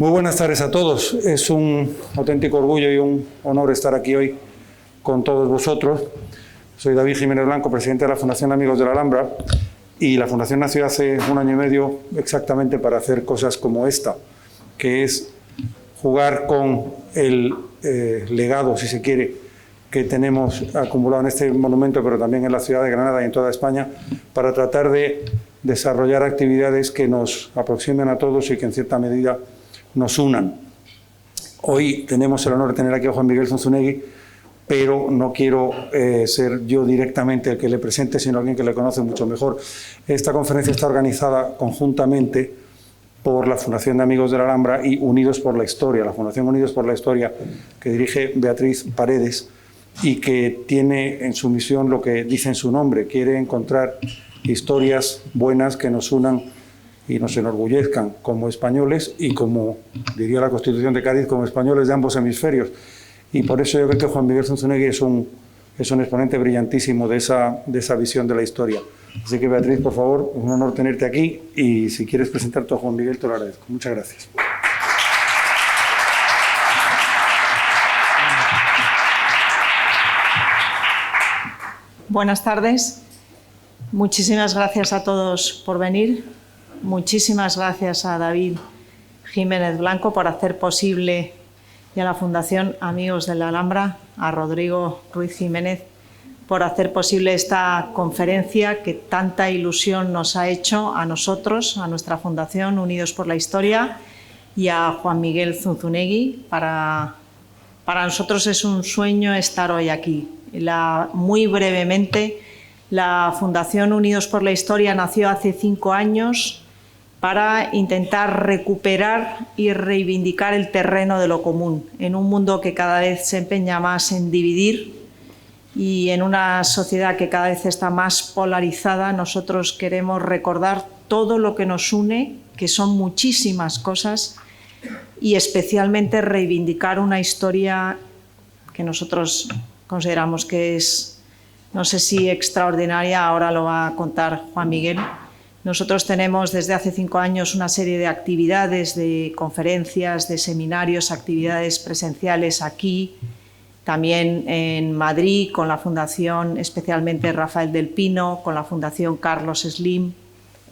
Muy buenas tardes a todos. Es un auténtico orgullo y un honor estar aquí hoy con todos vosotros. Soy David Jiménez Blanco, presidente de la Fundación Amigos de la Alhambra, y la Fundación nació hace 1 año y medio exactamente para hacer cosas como esta, que es jugar con el legado, si se quiere, que tenemos acumulado en este monumento, pero también en la ciudad de Granada y en toda España, para tratar de desarrollar actividades que nos aproximen a todos y que en cierta medida nos unan. Hoy tenemos el honor de tener aquí a Juan Miguel Zunzunegui, pero no quiero ser yo directamente el que le presente, sino alguien que le conoce mucho mejor. Esta conferencia está organizada conjuntamente por la Fundación de Amigos de la Alhambra y Unidos por la Historia, la Fundación Unidos por la Historia, que dirige Beatriz Paredes, y que tiene en su misión lo que dice en su nombre: quiere encontrar historias buenas que nos unan y nos enorgullezcan como españoles y, como diría la Constitución de Cádiz, como españoles de ambos hemisferios. Y por eso yo creo que Juan Miguel Zunzunegui es un exponente brillantísimo de esa visión de la historia. Así que, Beatriz, por favor, es un honor tenerte aquí, y si quieres presentarte a Juan Miguel, te lo agradezco. Muchas gracias. Buenas tardes. Muchísimas gracias a todos por venir. Muchísimas gracias a David Jiménez Blanco por hacer posible, y a la Fundación Amigos de la Alhambra, a Rodrigo Ruiz Jiménez, por hacer posible esta conferencia que tanta ilusión nos ha hecho a nosotros, a nuestra Fundación Unidos por la Historia, y a Juan Miguel Zunzunegui. Para nosotros es un sueño estar hoy aquí. Muy brevemente, la Fundación Unidos por la Historia nació hace 5 años para intentar recuperar y reivindicar el terreno de lo común, en un mundo que cada vez se empeña más en dividir, y en una sociedad que cada vez está más polarizada. Nosotros queremos recordar todo lo que nos une, que son muchísimas cosas, y especialmente reivindicar una historia que nosotros consideramos que es, no sé si extraordinaria, ahora lo va a contar Juan Miguel. Nosotros tenemos desde hace 5 años una serie de actividades, de conferencias, de seminarios, actividades presenciales aquí, también en Madrid, con la Fundación especialmente Rafael del Pino, con la Fundación Carlos Slim,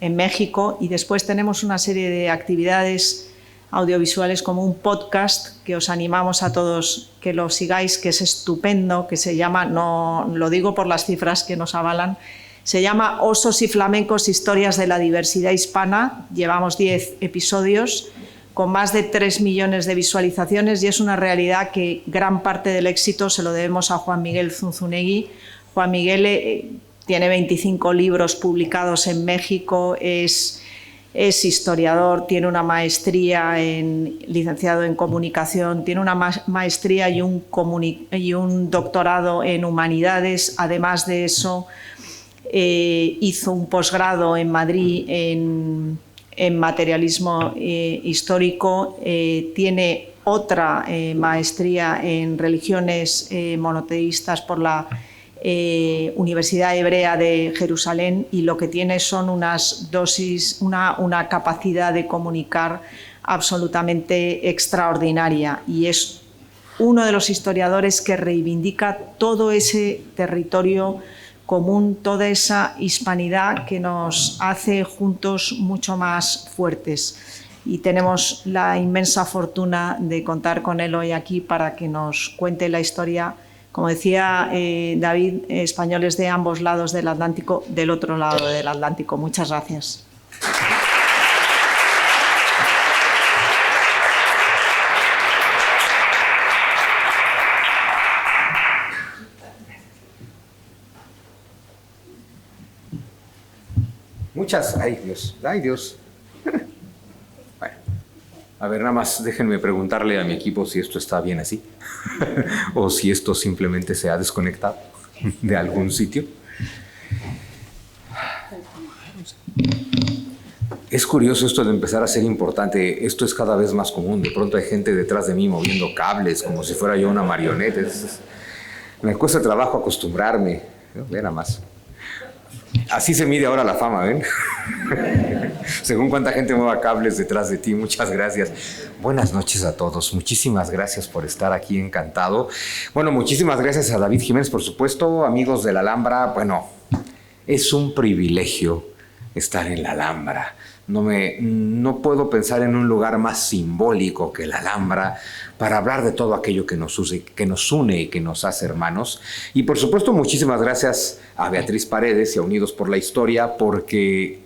en México, y después tenemos una serie de actividades audiovisuales como un podcast que os animamos a todos que lo sigáis, que es estupendo, que se llama, no lo digo por las cifras que nos avalan, se llama Osos y Flamencos, Historias de la Diversidad Hispana. Llevamos 10 episodios con más de 3 millones de visualizaciones, y es una realidad que gran parte del éxito se lo debemos a Juan Miguel Zunzunegui. Juan Miguel tiene 25 libros publicados en México, es historiador, tiene una maestría licenciado en comunicación, tiene una maestría y un doctorado en humanidades. Además de eso, hizo un posgrado en Madrid en materialismo histórico, tiene otra maestría en religiones monoteístas por la Universidad Hebrea de Jerusalén, y lo que tiene son unas dosis, una capacidad de comunicar absolutamente extraordinaria, y es uno de los historiadores que reivindica todo ese territorio común, toda esa hispanidad que nos hace juntos mucho más fuertes. Y tenemos la inmensa fortuna de contar con él hoy aquí para que nos cuente la historia, como decía David, españoles de ambos lados del Atlántico, del otro lado del Atlántico. Muchas gracias. Ay Dios. Bueno, a ver, nada más déjenme preguntarle a mi equipo si esto está bien así o si esto simplemente se ha desconectado de algún sitio. Es curioso esto de empezar a ser importante. Esto es cada vez más común. De pronto hay gente detrás de mí moviendo cables como si fuera yo una marioneta. Me cuesta trabajo acostumbrarme. Ve nada más. Así se mide ahora la fama, ¿ven? Según cuánta gente mueva cables detrás de ti, muchas gracias. Buenas noches a todos, muchísimas gracias por estar aquí, encantado. Bueno, muchísimas gracias a David Jiménez, por supuesto, amigos de la Alhambra. Bueno, es un privilegio estar en la Alhambra. No puedo pensar en un lugar más simbólico que la Alhambra para hablar de todo aquello que nos une y que nos hace hermanos. Y por supuesto, muchísimas gracias a Beatriz Paredes y a Unidos por la Historia, porque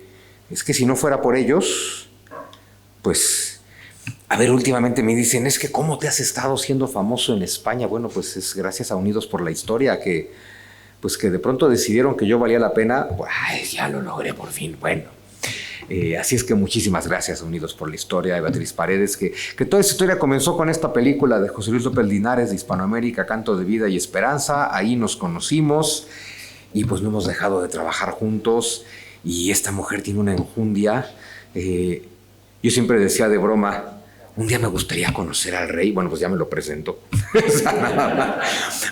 es que si no fuera por ellos, pues, a ver, últimamente me dicen, es que ¿cómo te has estado siendo famoso en España? Bueno, pues es gracias a Unidos por la Historia que de pronto decidieron que yo valía la pena. Pues ya lo logré por fin, bueno. Así es que muchísimas gracias a Unidos por la Historia, de Beatriz Paredes, que toda esta historia comenzó con esta película de José Luis López Linares de Hispanoamérica, Canto de Vida y Esperanza. Ahí nos conocimos y pues no hemos dejado de trabajar juntos, y esta mujer tiene una enjundia. Yo siempre decía de broma, un día me gustaría conocer al rey. Bueno, pues ya me lo presento.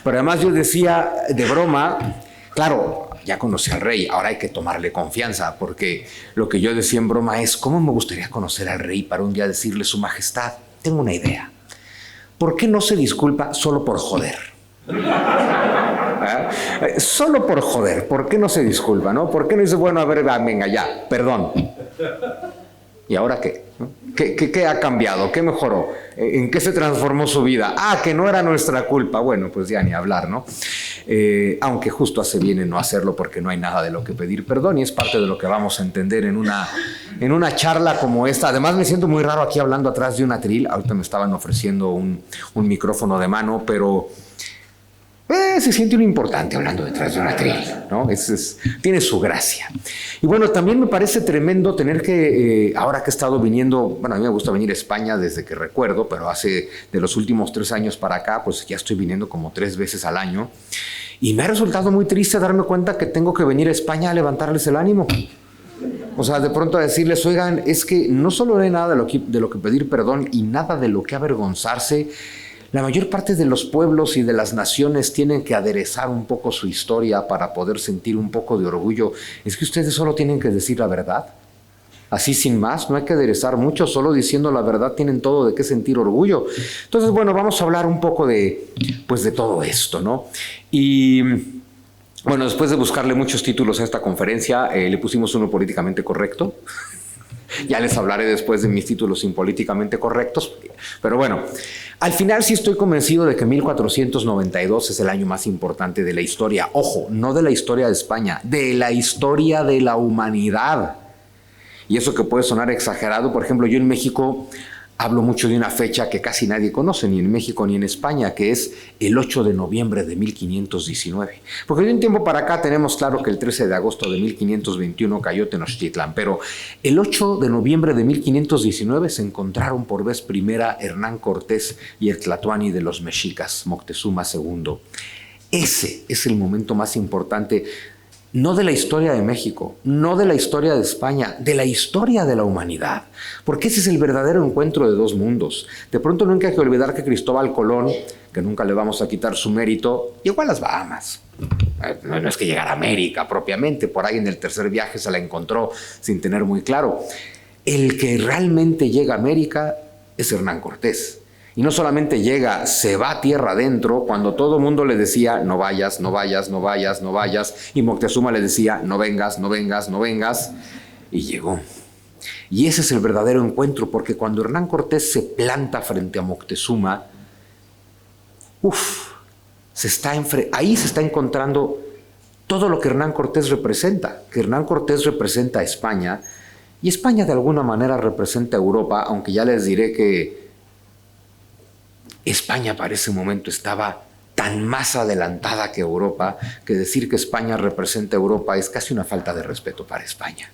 Pero además yo decía de broma, claro, ya conocí al rey, ahora hay que tomarle confianza, porque lo que yo decía en broma es, ¿cómo me gustaría conocer al rey para un día decirle, Su Majestad, tengo una idea? ¿Por qué no se disculpa solo por joder? ¿Eh? Solo por joder, ¿por qué no se disculpa, no? ¿Por qué no dice, bueno, a ver, venga, ya, perdón? ¿Y ahora qué? ¿Qué ha cambiado? ¿Qué mejoró? ¿En qué se transformó su vida? Ah, que no era nuestra culpa. Bueno, pues ya ni hablar, ¿no? Aunque justo hace bien en no hacerlo, porque no hay nada de lo que pedir perdón, y es parte de lo que vamos a entender en una charla como esta. Además, me siento muy raro aquí hablando atrás de un atril. Ahorita me estaban ofreciendo un micrófono de mano, pero se siente uno importante hablando detrás de un atril, ¿no? Tiene su gracia. Y bueno, también me parece tremendo tener que, ahora que he estado viniendo, bueno, a mí me gusta venir a España desde que recuerdo, pero de los últimos 3 años para acá, pues ya estoy viniendo como 3 veces al año, y me ha resultado muy triste darme cuenta que tengo que venir a España a levantarles el ánimo. O sea, de pronto a decirles, oigan, es que no solo hay nada de lo que pedir perdón y nada de lo que avergonzarse. La mayor parte de los pueblos y de las naciones tienen que aderezar un poco su historia para poder sentir un poco de orgullo. Es que ustedes solo tienen que decir la verdad. Así sin más, no hay que aderezar mucho, solo diciendo la verdad tienen todo de qué sentir orgullo. Entonces, bueno, vamos a hablar un poco de todo esto, ¿no? Y bueno, después de buscarle muchos títulos a esta conferencia, le pusimos uno políticamente correcto. Ya les hablaré después de mis títulos impolíticamente correctos, pero bueno, al final sí estoy convencido de que 1492 es el año más importante de la historia. Ojo, no de la historia de España, de la historia de la humanidad. Y eso que puede sonar exagerado, por ejemplo, yo en México hablo mucho de una fecha que casi nadie conoce, ni en México ni en España, que es el 8 de noviembre de 1519. Porque de un tiempo para acá tenemos claro que el 13 de agosto de 1521 cayó Tenochtitlán, pero el 8 de noviembre de 1519 se encontraron por vez primera Hernán Cortés y el Tlatoani de los mexicas, Moctezuma II. Ese es el momento más importante, no de la historia de México, no de la historia de España, de la historia de la humanidad. Porque ese es el verdadero encuentro de dos mundos. De pronto nunca hay que olvidar que Cristóbal Colón, que nunca le vamos a quitar su mérito, llegó a las Bahamas. No es que llegara a América propiamente, por ahí en el tercer viaje se la encontró sin tener muy claro. El que realmente llega a América es Hernán Cortés. Y no solamente llega, se va tierra adentro cuando todo el mundo le decía no vayas, no vayas, no vayas, no vayas. Y Moctezuma le decía no vengas, no vengas, no vengas. Y llegó. Y ese es el verdadero encuentro, porque cuando Hernán Cortés se planta frente a Moctezuma, ahí se está encontrando todo lo que Hernán Cortés representa. Que Hernán Cortés representa a España, y España de alguna manera representa a Europa, aunque ya les diré que España para ese momento estaba tan más adelantada que Europa, que decir que España representa a Europa es casi una falta de respeto para España.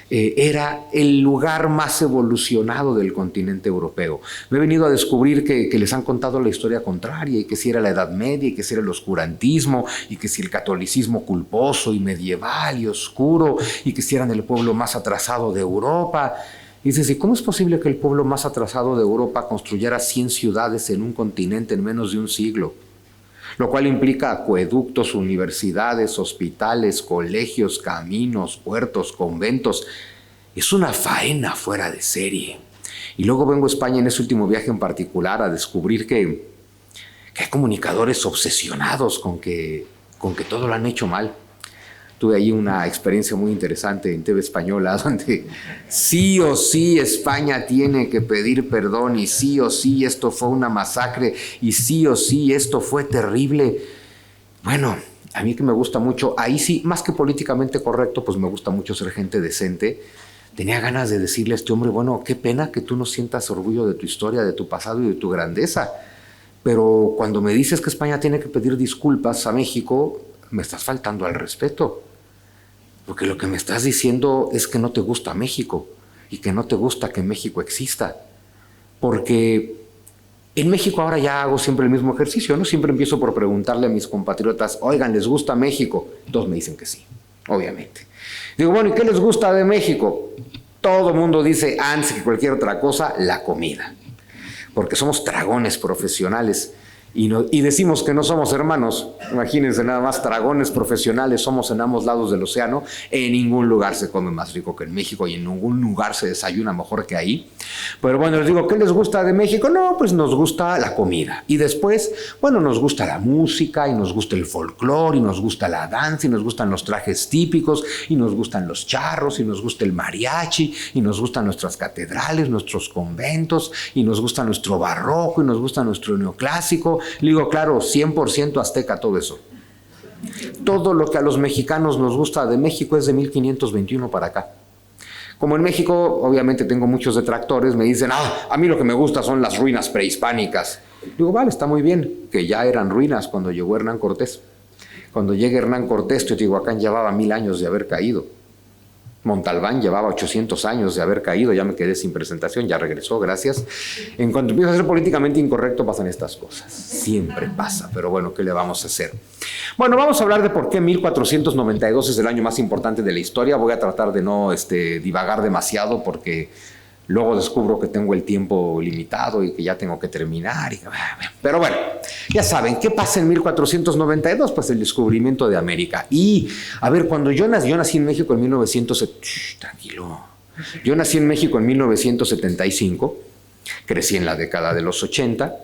Era el lugar más evolucionado del continente europeo. Me he venido a descubrir que les han contado la historia contraria, y que si era la Edad Media, y que si era el oscurantismo, y que si el catolicismo culposo y medieval y oscuro, y que si eran el pueblo más atrasado de Europa. Y dices, ¿y cómo es posible que el pueblo más atrasado de Europa construyera 100 ciudades en un continente en menos de un siglo? Lo cual implica acueductos, universidades, hospitales, colegios, caminos, puertos, conventos. Es una faena fuera de serie. Y luego vengo a España en ese último viaje en particular a descubrir que hay comunicadores obsesionados con que todo lo han hecho mal. Tuve ahí una experiencia muy interesante en TV Española, donde sí o sí España tiene que pedir perdón, y sí o sí esto fue una masacre, y sí o sí esto fue terrible. Bueno, a mí que me gusta mucho, ahí sí, más que políticamente correcto, pues me gusta mucho ser gente decente. Tenía ganas de decirle a este hombre, bueno, qué pena que tú no sientas orgullo de tu historia, de tu pasado y de tu grandeza. Pero cuando me dices que España tiene que pedir disculpas a México, me estás faltando al respeto. Porque lo que me estás diciendo es que no te gusta México y que no te gusta que México exista. Porque en México ahora ya hago siempre el mismo ejercicio, ¿no? Siempre empiezo por preguntarle a mis compatriotas, oigan, ¿les gusta México? Todos me dicen que sí, obviamente. Digo, bueno, ¿y qué les gusta de México? Todo el mundo dice, antes que cualquier otra cosa, la comida. Porque somos dragones profesionales y decimos que no somos hermanos. Imagínense nada más, dragones profesionales somos en ambos lados del océano. En ningún lugar se come más rico que en México y en ningún lugar se desayuna mejor que ahí. Pero bueno, les digo, ¿qué les gusta de México? No, pues nos gusta la comida. Y después, bueno, nos gusta la música y nos gusta el folclore y nos gusta la danza y nos gustan los trajes típicos y nos gustan los charros y nos gusta el mariachi y nos gustan nuestras catedrales, nuestros conventos y nos gusta nuestro barroco y nos gusta nuestro neoclásico. Le digo, claro, 100% azteca todo eso. Todo lo que a los mexicanos nos gusta de México es de 1521 para acá. Como en México, obviamente tengo muchos detractores, me dicen, a mí lo que me gusta son las ruinas prehispánicas. Digo, vale, está muy bien, que ya eran ruinas cuando llegó Hernán Cortés. Cuando llega Hernán Cortés, Teotihuacán llevaba 1000 años de haber caído. Montalbán llevaba 800 años de haber caído, ya me quedé sin presentación, ya regresó, gracias. En cuanto empiezo a ser políticamente incorrecto pasan estas cosas, siempre pasa, pero bueno, ¿qué le vamos a hacer? Bueno, vamos a hablar de por qué 1492 es el año más importante de la historia. Voy a tratar de no divagar demasiado porque luego descubro que tengo el tiempo limitado y que ya tengo que terminar. Pero bueno, ya saben, ¿qué pasa en 1492? Pues el descubrimiento de América. Y, a ver, cuando yo nací en México en 1975, crecí en la década de los 80,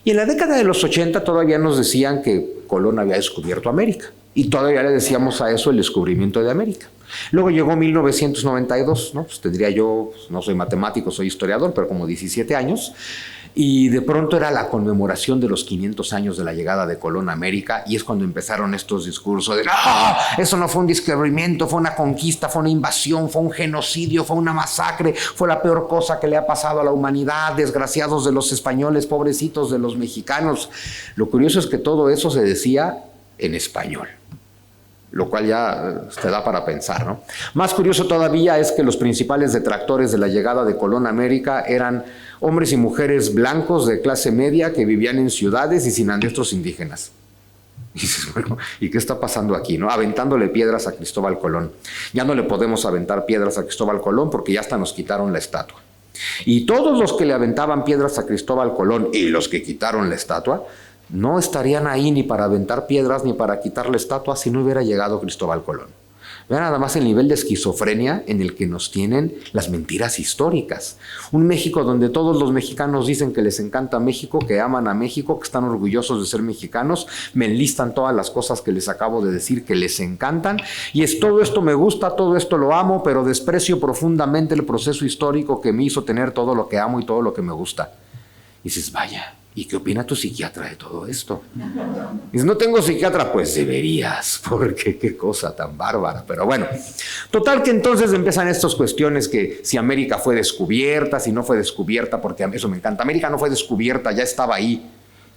y en la década de los 80 todavía nos decían que Colón había descubierto América, y todavía le decíamos a eso el descubrimiento de América. Luego llegó 1992, ¿no? Pues tendría yo, no soy matemático, soy historiador, pero como 17 años, y de pronto era la conmemoración de los 500 años de la llegada de Colón a América, y es cuando empezaron estos discursos de ¡no! Eso no fue un descubrimiento, fue una conquista, fue una invasión, fue un genocidio, fue una masacre, fue la peor cosa que le ha pasado a la humanidad, desgraciados de los españoles, pobrecitos de los mexicanos. Lo curioso es que todo eso se decía en español, lo cual ya te da para pensar, ¿no? Más curioso todavía es que los principales detractores de la llegada de Colón a América eran hombres y mujeres blancos de clase media que vivían en ciudades y sin ancestros indígenas. Y dices, bueno, ¿y qué está pasando aquí, no? Aventándole piedras a Cristóbal Colón. Ya no le podemos aventar piedras a Cristóbal Colón porque ya hasta nos quitaron la estatua. Y todos los que le aventaban piedras a Cristóbal Colón y los que quitaron la estatua no estarían ahí ni para aventar piedras ni para quitar la estatua si no hubiera llegado Cristóbal Colón. Vean nada más el nivel de esquizofrenia en el que nos tienen las mentiras históricas. Un México donde todos los mexicanos dicen que les encanta México, que aman a México, que están orgullosos de ser mexicanos, me enlistan todas las cosas que les acabo de decir que les encantan, y es todo esto me gusta, todo esto lo amo, pero desprecio profundamente el proceso histórico que me hizo tener todo lo que amo y todo lo que me gusta. Y dices, vaya, ¿y qué opina tu psiquiatra de todo esto? Dices, no tengo psiquiatra, pues deberías, porque qué cosa tan bárbara. Pero bueno, total que entonces empiezan estas cuestiones que si América fue descubierta, si no fue descubierta, porque eso me encanta. América no fue descubierta, ya estaba ahí.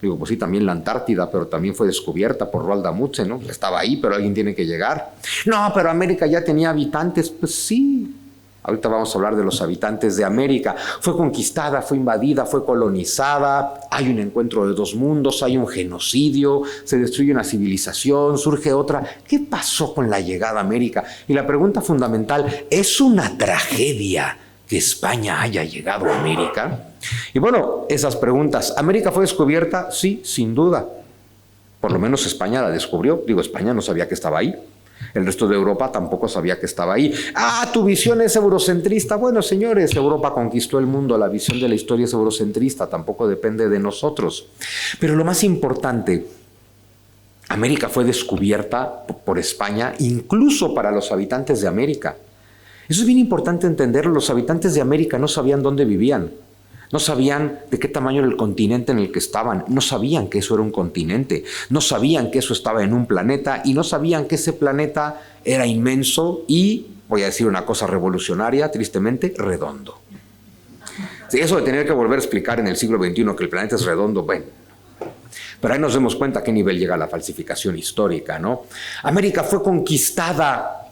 Digo, pues sí, también la Antártida, pero también fue descubierta por Roald Amundsen, ¿no? Estaba ahí, pero alguien tiene que llegar. No, pero América ya tenía habitantes, pues sí. Ahorita vamos a hablar de los habitantes de América. Fue conquistada, fue invadida, fue colonizada, hay un encuentro de dos mundos, hay un genocidio, se destruye una civilización, surge otra. ¿Qué pasó con la llegada a América? Y la pregunta fundamental, ¿es una tragedia que España haya llegado a América? Y bueno, esas preguntas. ¿América fue descubierta? Sí, sin duda. Por lo menos España la descubrió. Digo, España no sabía que estaba ahí. El resto de Europa tampoco sabía que estaba ahí. Ah, tu visión es eurocentrista. Bueno, señores, Europa conquistó el mundo, la visión de la historia es eurocentrista, tampoco depende de nosotros. Pero lo más importante, América fue descubierta por España, incluso para los habitantes de América. Eso es bien importante entenderlo. Los habitantes de América no sabían dónde vivían. No sabían de qué tamaño era el continente en el que estaban, no sabían que eso era un continente, no sabían que eso estaba en un planeta y no sabían que ese planeta era inmenso y, voy a decir una cosa revolucionaria, tristemente, redondo. Sí, eso de tener que volver a explicar en el siglo XXI que el planeta es redondo, bueno. Pero ahí nos damos cuenta a qué nivel llega la falsificación histórica, ¿no? ¿América fue conquistada?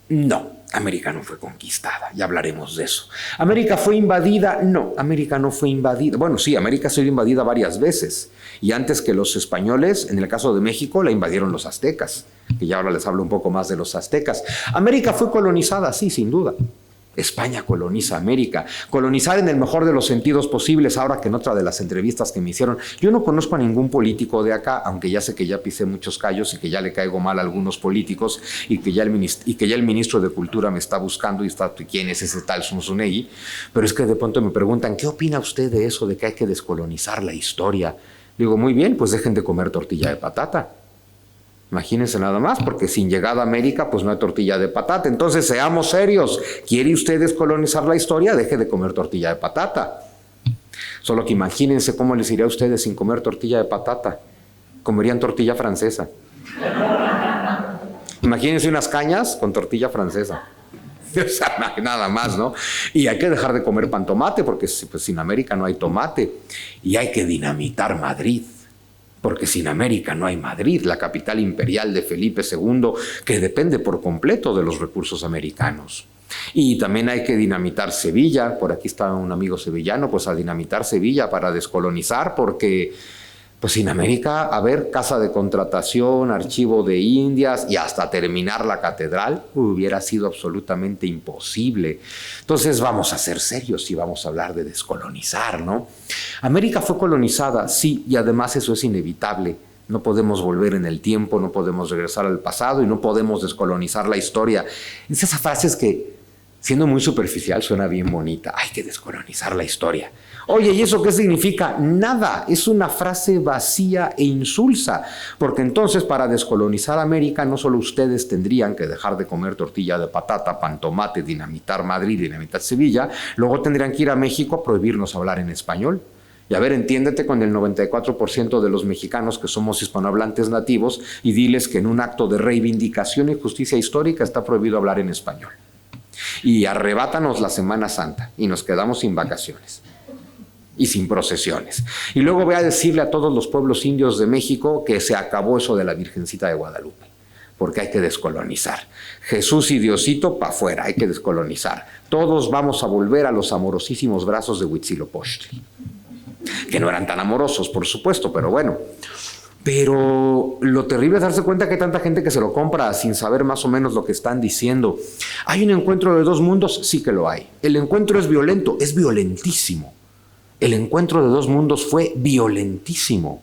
No. América no fue conquistada, ya hablaremos de eso. ¿América fue invadida? No, América no fue invadida. Bueno, sí, América ha sido invadida varias veces. Y antes que los españoles, en el caso de México, la invadieron los aztecas, que ya ahora les hablo un poco más de los aztecas. ¿América fue colonizada? Sí, sin duda. España coloniza América. Colonizar en el mejor de los sentidos posibles, ahora que en otra de las entrevistas que me hicieron, yo no conozco a ningún político de acá, aunque ya sé que ya pisé muchos callos y que ya le caigo mal a algunos políticos y que ya el ministro de Cultura me está buscando y está, ¿quién es ese tal Zunzunegui? Pero es que de pronto me preguntan, ¿qué opina usted de eso, de que hay que descolonizar la historia? Digo, muy bien, pues dejen de comer tortilla de patata. Imagínense nada más, porque sin llegada a América, pues no hay tortilla de patata. Entonces, seamos serios. ¿Quiere usted descolonizar la historia? Deje de comer tortilla de patata. Solo que imagínense cómo les iría a ustedes sin comer tortilla de patata. Comerían tortilla francesa. Imagínense unas cañas con tortilla francesa. O sea, nada más, ¿no? Y hay que dejar de comer pan tomate, porque pues, sin América no hay tomate. Y hay que dinamitar Madrid. Porque sin América no hay Madrid, la capital imperial de Felipe II, que depende por completo de los recursos americanos. Y también hay que dinamitar Sevilla, por aquí está un amigo sevillano, pues a dinamitar Sevilla para descolonizar, porque pues sin América, a ver, casa de contratación, archivo de Indias y hasta terminar la catedral hubiera sido absolutamente imposible. Entonces vamos a ser serios y vamos a hablar de descolonizar, ¿no? América fue colonizada, sí, y además eso es inevitable. No podemos volver en el tiempo, no podemos regresar al pasado y no podemos descolonizar la historia. Es esa frase que, siendo muy superficial, suena bien bonita. Hay que descolonizar la historia. Oye, ¿y eso qué significa? Nada, es una frase vacía e insulsa, porque entonces para descolonizar América no solo ustedes tendrían que dejar de comer tortilla de patata, pan tomate, dinamitar Madrid, dinamitar Sevilla, luego tendrían que ir a México a prohibirnos hablar en español. Y a ver, entiéndete con el 94% de los mexicanos que somos hispanohablantes nativos y diles que en un acto de reivindicación y justicia histórica está prohibido hablar en español. Y arrebátanos la Semana Santa y nos quedamos sin vacaciones y sin procesiones. Y luego voy a decirle a todos los pueblos indios de México que se acabó eso de la Virgencita de Guadalupe, porque hay que descolonizar. Jesús y Diosito para afuera, hay que descolonizar. Todos vamos a volver a los amorosísimos brazos de Huitzilopochtli, que no eran tan amorosos, por supuesto, pero bueno. Pero lo terrible es darse cuenta que hay tanta gente que se lo compra sin saber más o menos lo que están diciendo. ¿Hay un encuentro de dos mundos? Sí que lo hay. ¿El encuentro es violento? Es violentísimo. El encuentro de dos mundos fue violentísimo.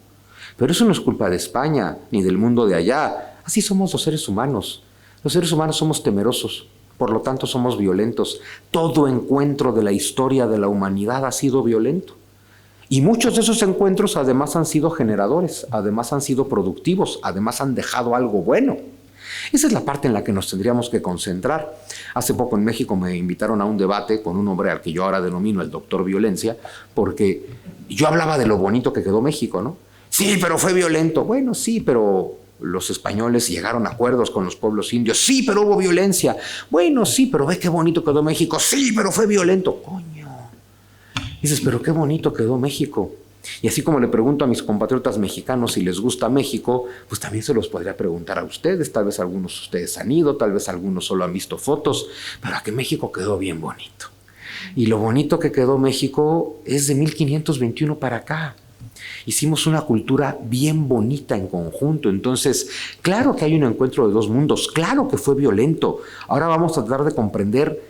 Pero eso no es culpa de España, ni del mundo de allá. Así somos los seres humanos. Los seres humanos somos temerosos, por lo tanto somos violentos. Todo encuentro de la historia de la humanidad ha sido violento. Y muchos de esos encuentros además han sido generadores, además han sido productivos, además han dejado algo bueno. Esa es la parte en la que nos tendríamos que concentrar. Hace poco en México me invitaron a un debate con un hombre al que yo ahora denomino el doctor Violencia, porque yo hablaba de lo bonito que quedó México, ¿no? Sí, pero fue violento. Bueno, sí, pero los españoles llegaron a acuerdos con los pueblos indios. Sí, pero hubo violencia. Bueno, sí, pero ve qué bonito quedó México. Sí, pero fue violento. Coño. Dices, pero qué bonito quedó México. Y así como le pregunto a mis compatriotas mexicanos si les gusta México, pues también se los podría preguntar a ustedes. Tal vez algunos de ustedes han ido, tal vez algunos solo han visto fotos, pero a que México quedó bien bonito. Y lo bonito que quedó México es de 1521 para acá. Hicimos una cultura bien bonita en conjunto. Entonces, claro que hay un encuentro de dos mundos, claro que fue violento. Ahora vamos a tratar de comprender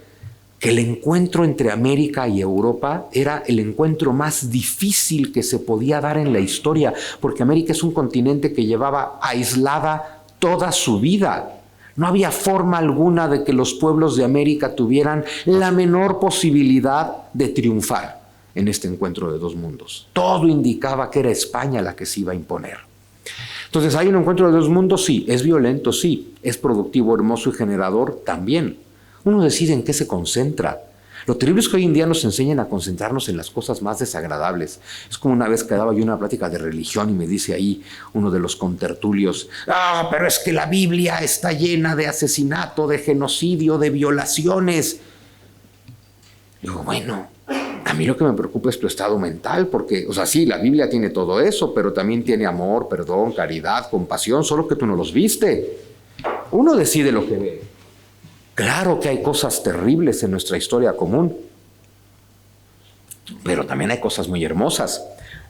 que el encuentro entre América y Europa era el encuentro más difícil que se podía dar en la historia, porque América es un continente que llevaba aislada toda su vida. No había forma alguna de que los pueblos de América tuvieran la menor posibilidad de triunfar en este encuentro de dos mundos. Todo indicaba que era España la que se iba a imponer. Entonces, ¿hay un encuentro de dos mundos? Sí. ¿Es violento? Sí. ¿Es productivo, hermoso y generador? También. Uno decide en qué se concentra. Lo terrible es que hoy en día nos enseñan a concentrarnos en las cosas más desagradables. Es como una vez que daba yo una plática de religión y me dice ahí uno de los contertulios, pero es que la Biblia está llena de asesinato, de genocidio, de violaciones. Digo, bueno, a mí lo que me preocupa es tu estado mental, porque, o sea, sí, la Biblia tiene todo eso, pero también tiene amor, perdón, caridad, compasión, solo que tú no los viste. Uno decide lo que ve. Claro que hay cosas terribles en nuestra historia común, pero también hay cosas muy hermosas.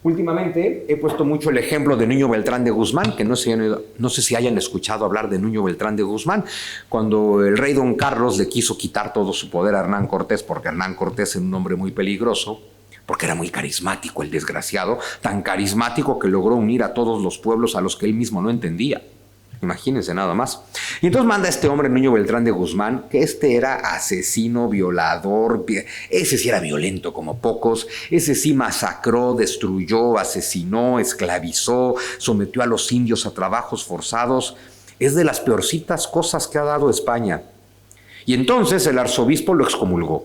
Últimamente he puesto mucho el ejemplo de Nuño Beltrán de Guzmán, que no sé si hayan escuchado hablar de Nuño Beltrán de Guzmán, cuando el rey Don Carlos le quiso quitar todo su poder a Hernán Cortés, porque Hernán Cortés era un hombre muy peligroso, porque era muy carismático el desgraciado, tan carismático que logró unir a todos los pueblos a los que él mismo no entendía. Imagínense nada más. Y entonces manda a este hombre, Nuño Beltrán de Guzmán, que era asesino, violador, ese sí era violento como pocos, ese sí masacró, destruyó, asesinó, esclavizó, sometió a los indios a trabajos forzados. Es de las peorcitas cosas que ha dado España. Y entonces el arzobispo lo excomulgó,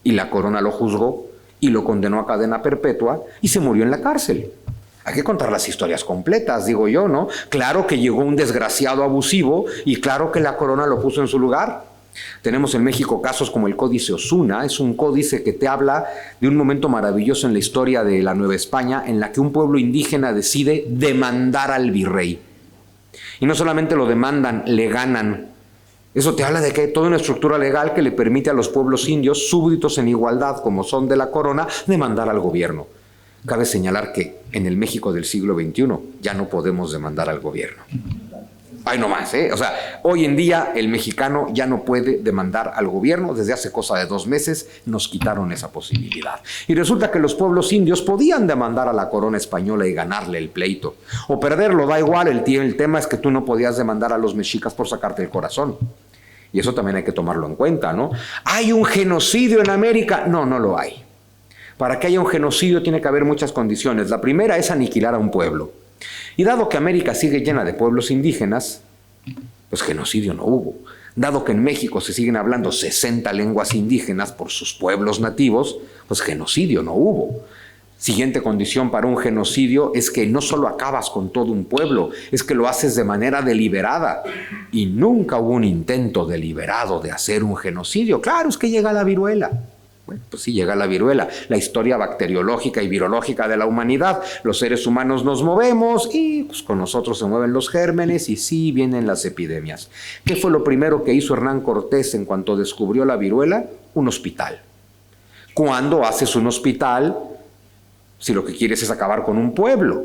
y la corona lo juzgó, y lo condenó a cadena perpetua, y se murió en la cárcel. Hay que contar las historias completas, digo yo, ¿no? Claro que llegó un desgraciado abusivo y claro que la corona lo puso en su lugar. Tenemos en México casos como el Códice Osuna. Es un códice que te habla de un momento maravilloso en la historia de la Nueva España en la que un pueblo indígena decide demandar al virrey. Y no solamente lo demandan, le ganan. Eso te habla de que hay toda una estructura legal que le permite a los pueblos indios, súbditos en igualdad como son de la corona, demandar al gobierno. Cabe señalar que en el México del siglo XXI ya no podemos demandar al gobierno. Ay, no más, ¿eh? O sea, hoy en día el mexicano ya no puede demandar al gobierno. Desde hace cosa de 2 meses nos quitaron esa posibilidad. Y resulta que los pueblos indios podían demandar a la corona española y ganarle el pleito. O perderlo, da igual, el tema es que tú no podías demandar a los mexicas por sacarte el corazón. Y eso también hay que tomarlo en cuenta, ¿no? ¿Hay un genocidio en América? No, no lo hay. Para que haya un genocidio tiene que haber muchas condiciones. La primera es aniquilar a un pueblo. Y dado que América sigue llena de pueblos indígenas, pues genocidio no hubo. Dado que en México se siguen hablando 60 lenguas indígenas por sus pueblos nativos, pues genocidio no hubo. Siguiente condición para un genocidio es que no solo acabas con todo un pueblo, es que lo haces de manera deliberada. Y nunca hubo un intento deliberado de hacer un genocidio. Claro, es que llega la viruela. Bueno, pues sí, llega la viruela, la historia bacteriológica y virológica de la humanidad. Los seres humanos nos movemos y pues, con nosotros se mueven los gérmenes y sí vienen las epidemias. ¿Qué fue lo primero que hizo Hernán Cortés en cuanto descubrió la viruela? Un hospital. ¿Cuándo haces un hospital si lo que quieres es acabar con un pueblo?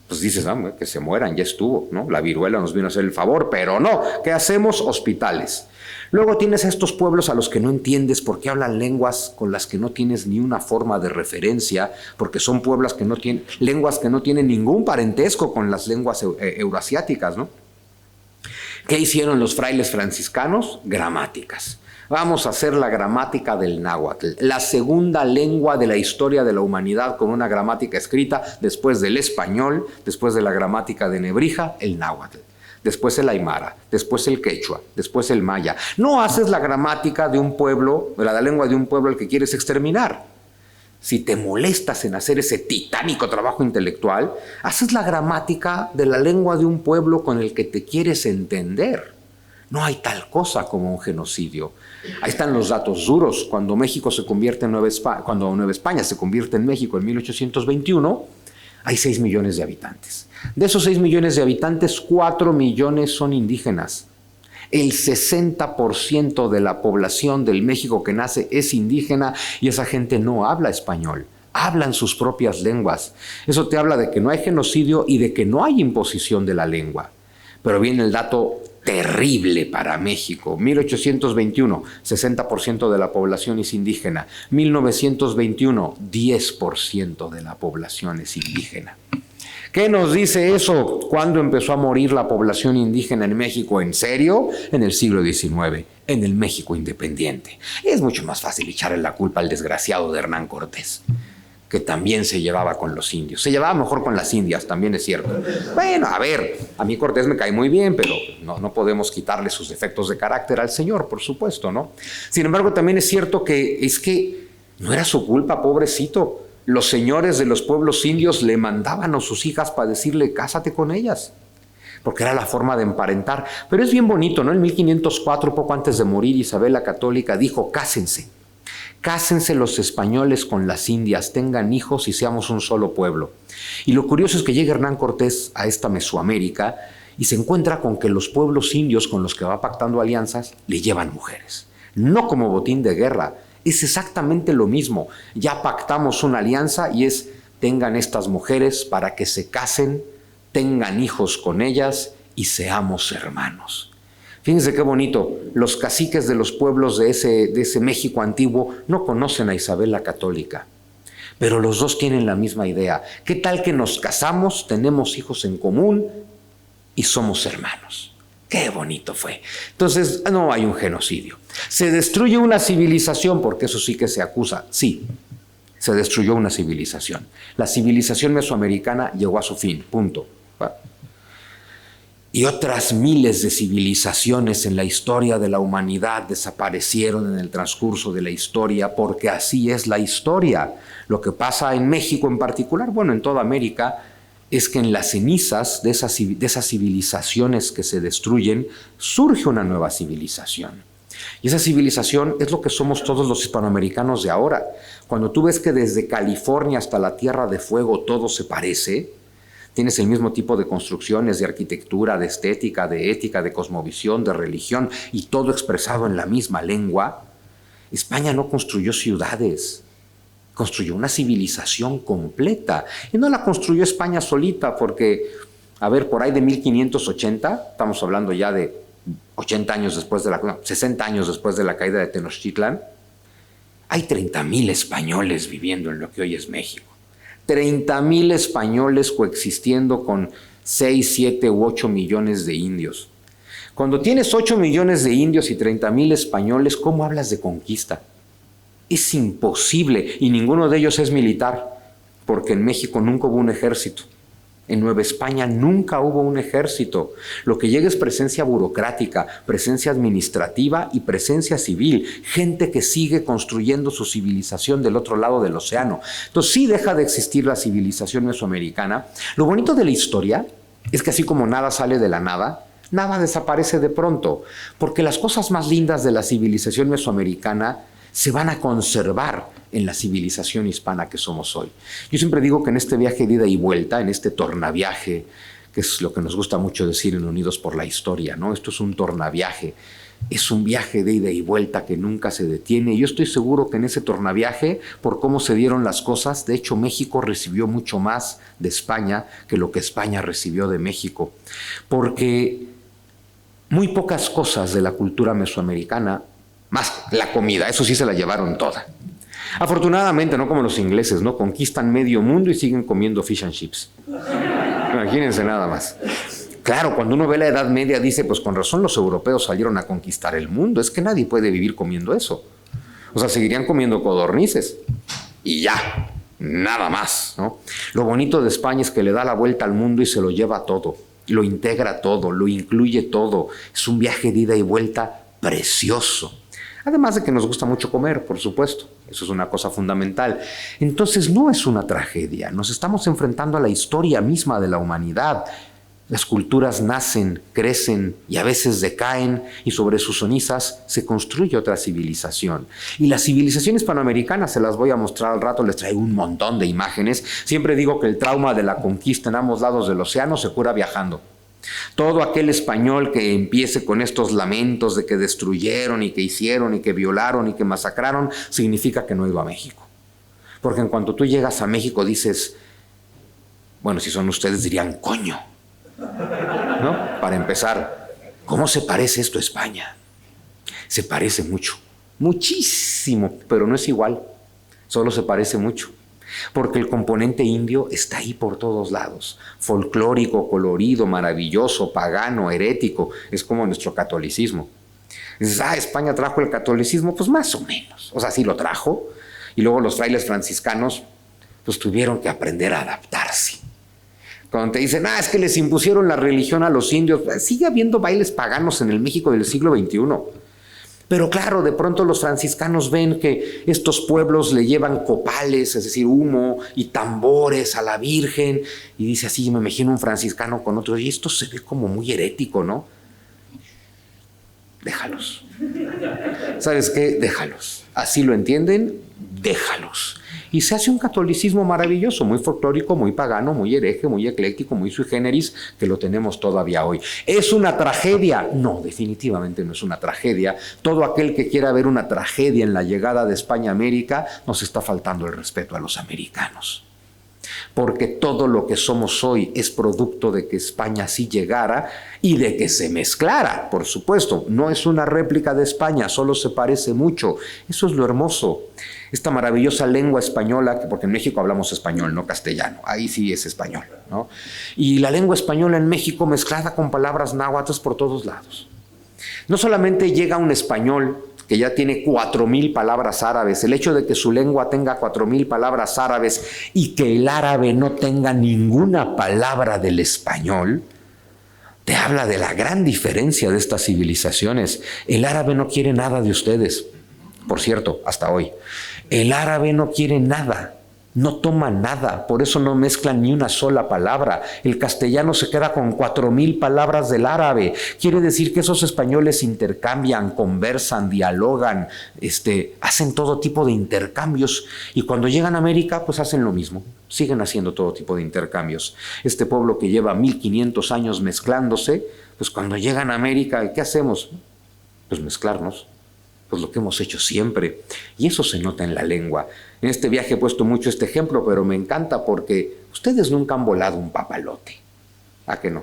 Pues dices, que se mueran, ya estuvo, ¿no? La viruela nos vino a hacer el favor, pero no. ¿Qué hacemos? Hospitales. Luego tienes a estos pueblos a los que no entiendes porque hablan lenguas con las que no tienes ni una forma de referencia, porque son pueblos que no tienen, lenguas que no tienen ningún parentesco con las lenguas euroasiáticas, ¿no? ¿Qué hicieron los frailes franciscanos? Gramáticas. Vamos a hacer la gramática del náhuatl, la segunda lengua de la historia de la humanidad con una gramática escrita después del español, después de la gramática de Nebrija, el náhuatl. Después el aymara, después el quechua, después el maya. No haces la gramática de un pueblo, la lengua de un pueblo al que quieres exterminar. Si te molestas en hacer ese titánico trabajo intelectual, haces la gramática de la lengua de un pueblo con el que te quieres entender. No hay tal cosa como un genocidio. Ahí están los datos duros. Cuando México se convierte en cuando Nueva España se convierte en México en 1821, hay 6 millones de habitantes. De esos 6 millones de habitantes, 4 millones son indígenas. El 60% de la población del México que nace es indígena y esa gente no habla español. Hablan sus propias lenguas. Eso te habla de que no hay genocidio y de que no hay imposición de la lengua. Pero viene el dato terrible para México. 1821, 60% de la población es indígena. 1921, 10% de la población es indígena. ¿Qué nos dice eso? ¿Cuándo empezó a morir la población indígena en México? ¿En serio? En el siglo XIX, en el México independiente. Es mucho más fácil echarle la culpa al desgraciado de Hernán Cortés, que también se llevaba con los indios. Se llevaba mejor con las indias, también es cierto. Bueno, a ver, a mí Cortés me cae muy bien, pero no podemos quitarle sus defectos de carácter al señor, por supuesto, ¿no? Sin embargo, también es cierto que no era su culpa, pobrecito. Los señores de los pueblos indios le mandaban a sus hijas para decirle, cásate con ellas, porque era la forma de emparentar. Pero es bien bonito, ¿no? En 1504, poco antes de morir, Isabel la Católica dijo, cásense. Cásense los españoles con las indias, tengan hijos y seamos un solo pueblo. Y lo curioso es que llega Hernán Cortés a esta Mesoamérica y se encuentra con que los pueblos indios con los que va pactando alianzas le llevan mujeres. No como botín de guerra, es exactamente lo mismo. Ya pactamos una alianza y es, tengan estas mujeres para que se casen, tengan hijos con ellas y seamos hermanos. Fíjense qué bonito, los caciques de los pueblos de ese México antiguo no conocen a Isabel la Católica, pero los dos tienen la misma idea. ¿Qué tal que nos casamos, tenemos hijos en común y somos hermanos? ¡Qué bonito fue! Entonces, no hay un genocidio. ¿Se destruye una civilización? Porque eso sí que se acusa. Sí, se destruyó una civilización. La civilización mesoamericana llegó a su fin, punto. Y otras miles de civilizaciones en la historia de la humanidad desaparecieron en el transcurso de la historia, porque así es la historia. Lo que pasa en México en particular, bueno, en toda América, es que en las cenizas de esas civilizaciones que se destruyen, surge una nueva civilización. Y esa civilización es lo que somos todos los hispanoamericanos de ahora. Cuando tú ves que desde California hasta la Tierra de Fuego todo se parece, tienes el mismo tipo de construcciones, de arquitectura, de estética, de ética, de cosmovisión, de religión, y todo expresado en la misma lengua. España no construyó ciudades, construyó una civilización completa. Y no la construyó España solita, porque, a ver, por ahí de 1580, estamos hablando ya de 60 años después de la caída de Tenochtitlan, hay 30,000 españoles viviendo en lo que hoy es México. 30,000 españoles coexistiendo con 6, 7 u 8 millones de indios. Cuando tienes 8 millones de indios y 30,000 españoles, ¿cómo hablas de conquista? Es imposible, y ninguno de ellos es militar, porque en México nunca hubo un ejército. En Nueva España nunca hubo un ejército. Lo que llega es presencia burocrática, presencia administrativa y presencia civil. Gente que sigue construyendo su civilización del otro lado del océano. Entonces sí deja de existir la civilización mesoamericana. Lo bonito de la historia es que así como nada sale de la nada, nada desaparece de pronto. Porque las cosas más lindas de la civilización mesoamericana se van a conservar en la civilización hispana que somos hoy. Yo siempre digo que en este viaje de ida y vuelta, en este tornaviaje, que es lo que nos gusta mucho decir en Unidos por la Historia, ¿no? Esto es un tornaviaje, es un viaje de ida y vuelta que nunca se detiene. Y yo estoy seguro que en ese tornaviaje, por cómo se dieron las cosas, de hecho México recibió mucho más de España que lo que España recibió de México. Porque muy pocas cosas de la cultura mesoamericana, más la comida, eso sí se la llevaron toda. Afortunadamente, no como los ingleses, ¿no? Conquistan medio mundo y siguen comiendo fish and chips. Imagínense nada más. Claro, cuando uno ve la Edad Media dice, pues con razón los europeos salieron a conquistar el mundo. Es que nadie puede vivir comiendo eso. O sea, seguirían comiendo codornices. Y ya, nada más, ¿no? Lo bonito de España es que le da la vuelta al mundo y se lo lleva todo. Lo integra todo, lo incluye todo. Es un viaje de ida y vuelta precioso. Además de que nos gusta mucho comer, por supuesto. Eso es una cosa fundamental. Entonces no es una tragedia. Nos estamos enfrentando a la historia misma de la humanidad. Las culturas nacen, crecen y a veces decaen, y sobre sus cenizas se construye otra civilización. Y la civilización hispanoamericana, se las voy a mostrar al rato, les traigo un montón de imágenes. Siempre digo que el trauma de la conquista en ambos lados del océano se cura viajando. Todo aquel español que empiece con estos lamentos de que destruyeron y que hicieron y que violaron y que masacraron, significa que no ha ido a México. Porque en cuanto tú llegas a México dices, bueno, si son ustedes dirían, coño, ¿no? Para empezar, ¿cómo se parece esto a España? Se parece mucho, muchísimo, pero no es igual, solo se parece mucho. porque el componente indio está ahí por todos lados, folclórico, colorido, maravilloso, pagano, herético, es como nuestro catolicismo. Dices, España trajo el catolicismo, pues más o menos, o sea, sí lo trajo, y luego los frailes franciscanos pues tuvieron que aprender a adaptarse. Cuando te dicen, es que les impusieron la religión a los indios, pues, sigue habiendo bailes paganos en el México del siglo XXI. Pero claro, de pronto los franciscanos ven que estos pueblos le llevan copales, es decir, humo y tambores a la Virgen, y dice así, me imagino un franciscano con otro, y esto se ve como muy herético, ¿no? Déjalos. ¿Sabes qué? Déjalos. Así lo entienden, déjalos. Y se hace un catolicismo maravilloso, muy folclórico, muy pagano, muy hereje, muy ecléctico, muy sui generis, que lo tenemos todavía hoy. ¿Es una tragedia? No, definitivamente no es una tragedia. Todo aquel que quiera ver una tragedia en la llegada de España a América, nos está faltando el respeto a los americanos. Porque todo lo que somos hoy es producto de que España sí llegara y de que se mezclara, por supuesto. No es una réplica de España, solo se parece mucho. Eso es lo hermoso. Esta maravillosa lengua española, porque en México hablamos español, no castellano, ahí sí es español, ¿no? Y la lengua española en México mezclada con palabras náhuatl por todos lados. No solamente llega un español que ya tiene 4,000 palabras árabes, el hecho de que su lengua tenga 4,000 palabras árabes y que el árabe no tenga ninguna palabra del español, te habla de la gran diferencia de estas civilizaciones. El árabe no quiere nada de ustedes, por cierto, hasta hoy. El árabe no quiere nada, no toma nada, por eso no mezclan ni una sola palabra. El castellano se queda con 4,000 palabras del árabe. Quiere decir que esos españoles intercambian, conversan, dialogan, hacen todo tipo de intercambios. Y cuando llegan a América, pues hacen lo mismo. Siguen haciendo todo tipo de intercambios. Este pueblo que lleva 1500 años mezclándose, pues cuando llegan a América, ¿qué hacemos? Pues mezclarnos. Pues lo que hemos hecho siempre, y eso se nota en la lengua. En este viaje he puesto mucho este ejemplo, pero me encanta porque ustedes nunca han volado un papalote. ¿A que no?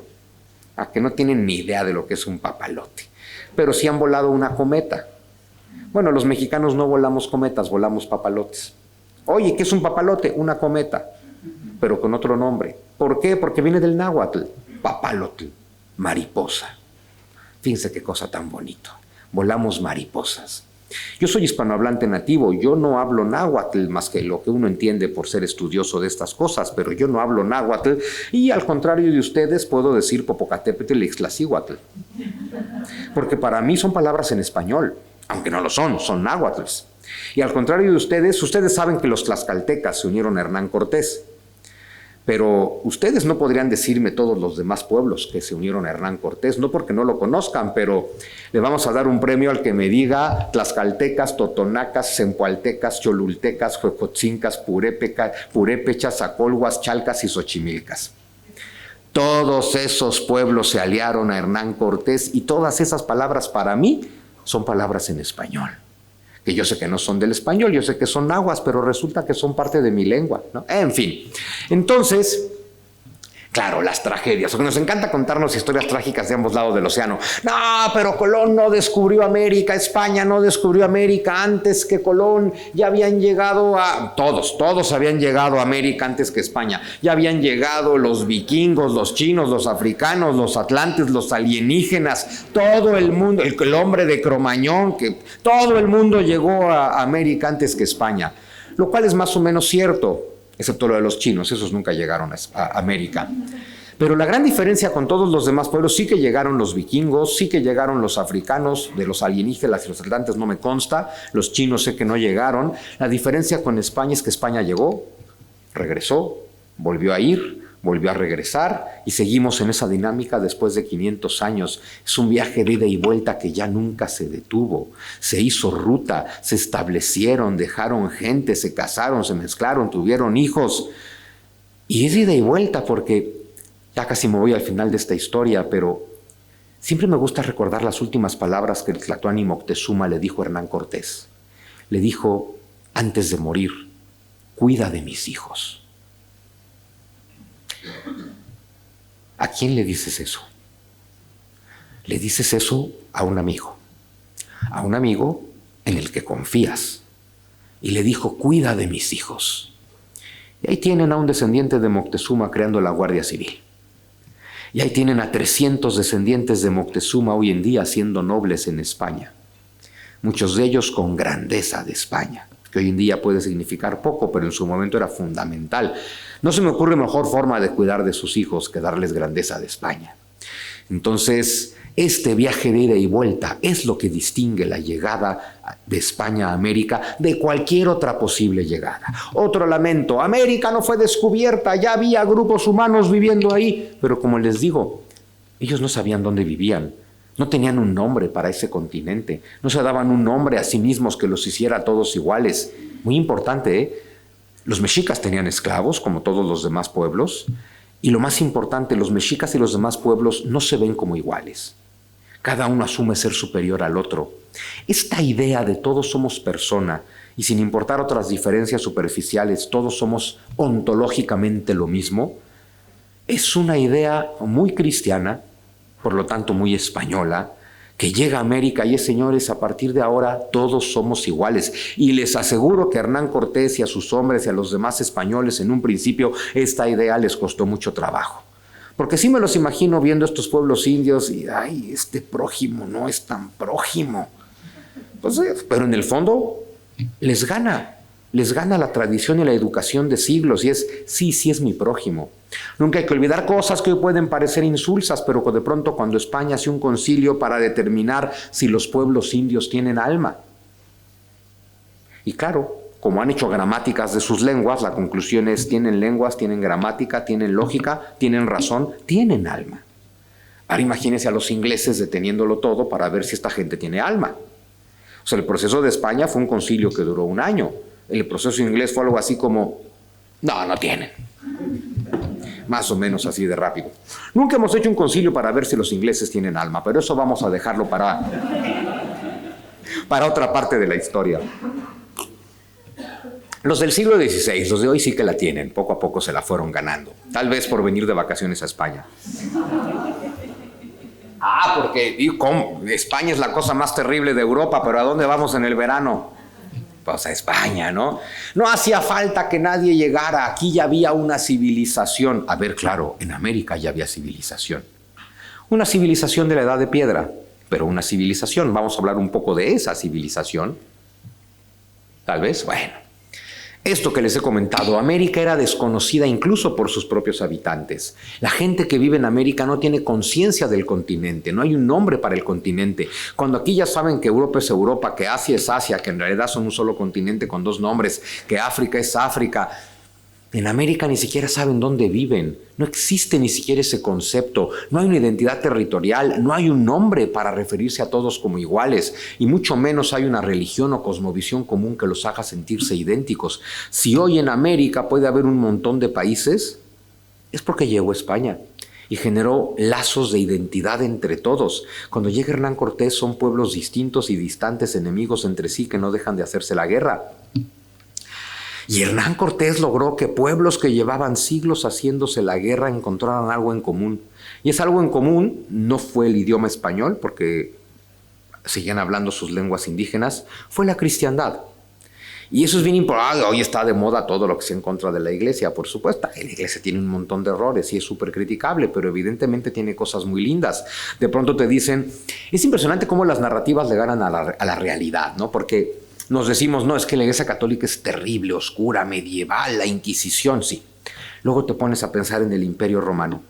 ¿A que no tienen ni idea de lo que es un papalote? Pero sí han volado una cometa. Bueno, los mexicanos no volamos cometas, volamos papalotes. Oye, ¿qué es un papalote? Una cometa, pero con otro nombre. ¿Por qué? Porque viene del náhuatl, papalotl, mariposa. Fíjense qué cosa tan bonito. Volamos mariposas. Yo soy hispanohablante nativo, yo no hablo náhuatl más que lo que uno entiende por ser estudioso de estas cosas, pero yo no hablo náhuatl y al contrario de ustedes puedo decir Popocatépetl y Ixtlacíhuatl. Porque para mí son palabras en español, aunque no lo son náhuatls. Y al contrario de ustedes saben que los tlaxcaltecas se unieron a Hernán Cortés. Pero ustedes no podrían decirme todos los demás pueblos que se unieron a Hernán Cortés, no porque no lo conozcan, pero le vamos a dar un premio al que me diga tlaxcaltecas, totonacas, zempoaltecas, cholultecas, juecotzincas, purépechas, acolhuas, chalcas y xochimilcas. Todos esos pueblos se aliaron a Hernán Cortés y todas esas palabras para mí son palabras en español. Que yo sé que no son del español, yo sé que son nahuas, pero resulta que son parte de mi lengua, ¿no? En fin, entonces, claro, las tragedias, porque nos encanta contarnos historias trágicas de ambos lados del océano. No, pero Colón no descubrió América, España no descubrió América antes que Colón, ya habían llegado todos habían llegado a América antes que España, ya habían llegado los vikingos, los chinos, los africanos, los atlantes, los alienígenas, todo el mundo, el hombre de Cromañón, que todo el mundo llegó a América antes que España, lo cual es más o menos cierto. Excepto lo de los chinos, esos nunca llegaron a América. Pero la gran diferencia con todos los demás pueblos, sí que llegaron los vikingos, sí que llegaron los africanos, de los alienígenas y los atlantes no me consta, los chinos sé que no llegaron. La diferencia con España es que España llegó, regresó, volvió a ir, volvió a regresar y seguimos en esa dinámica después de 500 años. Es un viaje de ida y vuelta que ya nunca se detuvo. Se hizo ruta, se establecieron, dejaron gente, se casaron, se mezclaron, tuvieron hijos. Y es ida y vuelta porque ya casi me voy al final de esta historia, pero siempre me gusta recordar las últimas palabras que el Tlatoani Moctezuma le dijo a Hernán Cortés. Le dijo, antes de morir, cuida de mis hijos. ¿A quién le dices eso? Le dices eso a un amigo en el que confías. Y le dijo, cuida de mis hijos. Y ahí tienen a un descendiente de Moctezuma creando la Guardia Civil. Y ahí tienen a 300 descendientes de Moctezuma hoy en día siendo nobles en España. Muchos de ellos con grandeza de España, que hoy en día puede significar poco, pero en su momento era fundamental. No se me ocurre mejor forma de cuidar de sus hijos que darles grandeza de España. Entonces, este viaje de ida y vuelta es lo que distingue la llegada de España a América de cualquier otra posible llegada. Otro lamento, América no fue descubierta, ya había grupos humanos viviendo ahí, pero como les digo, ellos no sabían dónde vivían, no tenían un nombre para ese continente, no se daban un nombre a sí mismos que los hiciera a todos iguales. Muy importante, ¿eh? Los mexicas tenían esclavos, como todos los demás pueblos, y lo más importante, los mexicas y los demás pueblos no se ven como iguales. Cada uno asume ser superior al otro. Esta idea de todos somos persona y sin importar otras diferencias superficiales, todos somos ontológicamente lo mismo, es una idea muy cristiana, por lo tanto muy española, que llega a América y es, señores, a partir de ahora todos somos iguales. Y les aseguro que a Hernán Cortés y a sus hombres y a los demás españoles en un principio esta idea les costó mucho trabajo. Porque sí me los imagino viendo estos pueblos indios y, ay, este prójimo no es tan prójimo. Pues, pero en el fondo les gana la tradición y la educación de siglos y es, sí es mi prójimo. Nunca hay que olvidar cosas que hoy pueden parecer insulsas, pero de pronto cuando España hace un concilio para determinar si los pueblos indios tienen alma. Y claro, como han hecho gramáticas de sus lenguas, la conclusión es, tienen lenguas, tienen gramática, tienen lógica, tienen razón, tienen alma. Ahora imagínense a los ingleses deteniéndolo todo para ver si esta gente tiene alma. O sea, el proceso de España fue un concilio que duró 1 año. El proceso inglés fue algo así como, no tienen. Más o menos así de rápido. Nunca hemos hecho un concilio para ver si los ingleses tienen alma, pero eso vamos a dejarlo para otra parte de la historia. Los del siglo XVI, los de hoy sí que la tienen, poco a poco se la fueron ganando, tal vez por venir de vacaciones a España. Porque España es la cosa más terrible de Europa, pero ¿a dónde vamos en el verano? Pues a España, ¿no? No hacía falta que nadie llegara, aquí ya había una civilización. A ver, claro, en América ya había civilización. Una civilización de la Edad de Piedra, pero una civilización. Vamos a hablar un poco de esa civilización. Tal vez, bueno. Esto que les he comentado, América era desconocida incluso por sus propios habitantes. La gente que vive en América no tiene conciencia del continente, no hay un nombre para el continente. Cuando aquí ya saben que Europa es Europa, que Asia es Asia, que en realidad son un solo continente con 2 nombres, que África es África, en América ni siquiera saben dónde viven, no existe ni siquiera ese concepto, no hay una identidad territorial, no hay un nombre para referirse a todos como iguales y mucho menos hay una religión o cosmovisión común que los haga sentirse idénticos. Si hoy en América puede haber un montón de países, es porque llegó España y generó lazos de identidad entre todos. Cuando llega Hernán Cortés son pueblos distintos y distantes, enemigos entre sí que no dejan de hacerse la guerra. Y Hernán Cortés logró que pueblos que llevaban siglos haciéndose la guerra encontraran algo en común. Y ese algo en común no fue el idioma español, porque seguían hablando sus lenguas indígenas, fue la cristiandad. Y eso es bien importante. Hoy está de moda todo lo que sea en contra de la iglesia, por supuesto. La iglesia tiene un montón de errores y es súper criticable, pero evidentemente tiene cosas muy lindas. De pronto te dicen, es impresionante cómo las narrativas le ganan a la realidad, ¿no? Porque nos decimos, no, es que la Iglesia Católica es terrible, oscura, medieval, la Inquisición, sí. Luego te pones a pensar en el Imperio Romano.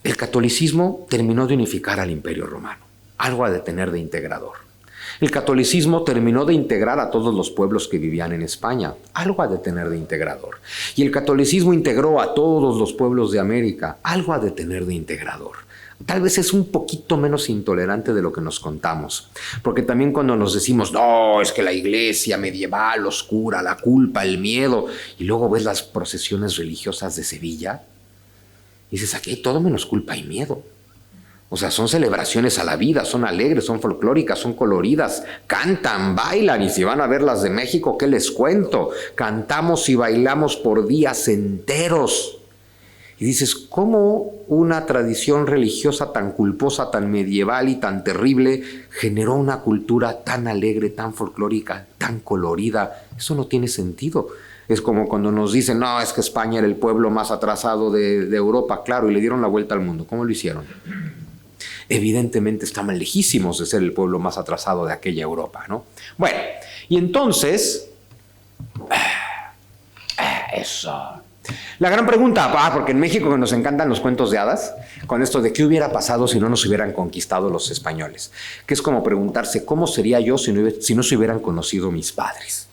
El catolicismo terminó de unificar al Imperio Romano. Algo ha de tener de integrador. El catolicismo terminó de integrar a todos los pueblos que vivían en España. Algo ha de tener de integrador. Y el catolicismo integró a todos los pueblos de América. Algo ha de tener de integrador. Tal vez es un poquito menos intolerante de lo que nos contamos. Porque también cuando nos decimos, no, es que la iglesia medieval, oscura, la culpa, el miedo, y luego ves las procesiones religiosas de Sevilla, y dices, aquí hay todo menos culpa y miedo. O sea, son celebraciones a la vida, son alegres, son folclóricas, son coloridas, cantan, bailan, y si van a ver las de México, ¿qué les cuento? Cantamos y bailamos por días enteros. Y dices, ¿cómo una tradición religiosa tan culposa, tan medieval y tan terrible generó una cultura tan alegre, tan folclórica, tan colorida? Eso no tiene sentido. Es como cuando nos dicen, no, es que España era el pueblo más atrasado de Europa, claro, y le dieron la vuelta al mundo. ¿Cómo lo hicieron? Evidentemente estaban lejísimos de ser el pueblo más atrasado de aquella Europa, ¿no? Bueno, y entonces, eso. La gran pregunta, porque en México nos encantan los cuentos de hadas, con esto de qué hubiera pasado si no nos hubieran conquistado los españoles, que es como preguntarse, ¿cómo sería yo si no se hubieran conocido mis padres?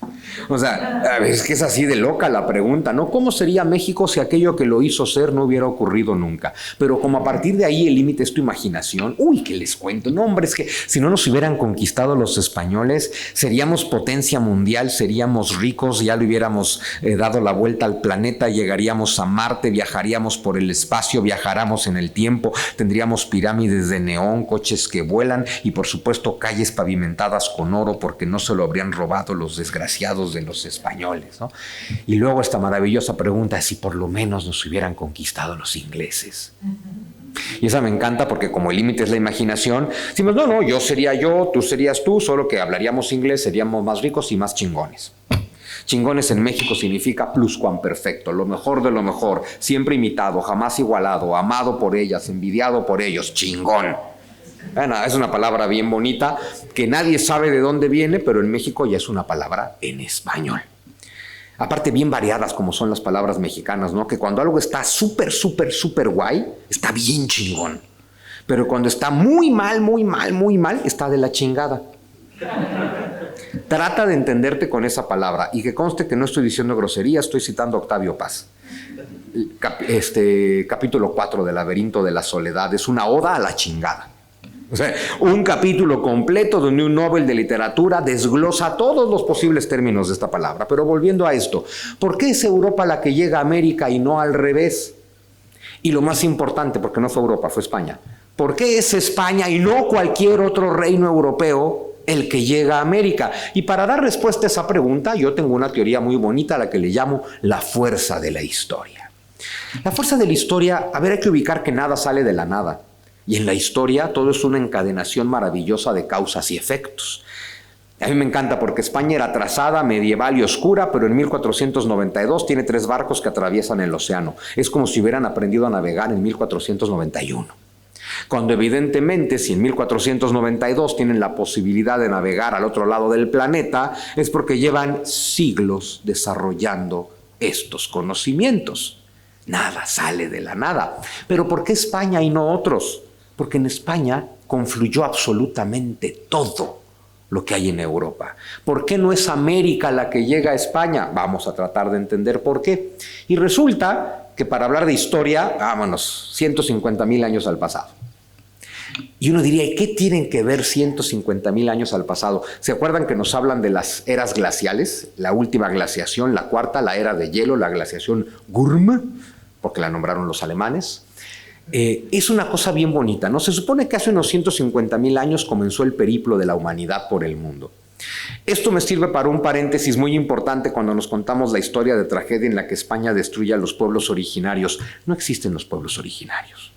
O sea, es que es así de loca la pregunta, ¿no? ¿Cómo sería México si aquello que lo hizo ser no hubiera ocurrido nunca? Pero como a partir de ahí el límite es tu imaginación, uy, ¿qué les cuento? No, hombre, es que si no nos hubieran conquistado los españoles, seríamos potencia mundial, seríamos ricos, ya le hubiéramos dado la vuelta al planeta, llegaríamos a Marte, viajaríamos por el espacio, viajáramos en el tiempo, tendríamos pirámides de neón, coches que vuelan y por supuesto calles pavimentadas con oro porque no se lo habrían robado los desgraciados de los españoles, ¿no? Y luego esta maravillosa pregunta, si por lo menos nos hubieran conquistado los ingleses. Y esa me encanta porque como el límite es la imaginación, decimos, no, yo sería yo, tú serías tú, solo que hablaríamos inglés, seríamos más ricos y más chingones. Chingones en México significa pluscuamperfecto, lo mejor de lo mejor, siempre imitado, jamás igualado, amado por ellas, envidiado por ellos, chingón. Bueno, es una palabra bien bonita que nadie sabe de dónde viene, pero en México ya es una palabra en español. Aparte bien variadas como son las palabras mexicanas, ¿no? Que cuando algo está súper guay, está bien chingón. Pero cuando está muy mal, está de la chingada. Trata de entenderte con esa palabra y que conste que no estoy diciendo grosería, estoy citando a Octavio Paz. Capítulo 4 del Laberinto de la Soledad es una oda a la chingada. O sea, un capítulo completo donde un Nobel de literatura desglosa todos los posibles términos de esta palabra. Pero volviendo a esto, ¿por qué es Europa la que llega a América y no al revés? Y lo más importante, porque no fue Europa, fue España. ¿Por qué es España y no cualquier otro reino europeo el que llega a América? Y para dar respuesta a esa pregunta, yo tengo una teoría muy bonita a la que le llamo la fuerza de la historia. La fuerza de la historia, hay que ubicar que nada sale de la nada. Y en la historia todo es una encadenación maravillosa de causas y efectos. A mí me encanta porque España era atrasada, medieval y oscura, pero en 1492 tiene 3 barcos que atraviesan el océano. Es como si hubieran aprendido a navegar en 1491. Cuando evidentemente, si en 1492 tienen la posibilidad de navegar al otro lado del planeta, es porque llevan siglos desarrollando estos conocimientos. Nada sale de la nada. ¿Pero por qué España y no otros? Porque en España confluyó absolutamente todo lo que hay en Europa. ¿Por qué no es América la que llega a España? Vamos a tratar de entender por qué. Y resulta que para hablar de historia, vámonos, 150,000 años al pasado. Y uno diría, ¿y qué tienen que ver 150,000 años al pasado? ¿Se acuerdan que nos hablan de las eras glaciales? La última glaciación, la cuarta, la era de hielo, la glaciación Gurm, porque la nombraron los alemanes. Es una cosa bien bonita, ¿no? Se supone que hace unos 150,000 años comenzó el periplo de la humanidad por el mundo. Esto me sirve para un paréntesis muy importante cuando nos contamos la historia de tragedia en la que España destruye a los pueblos originarios. No existen los pueblos originarios.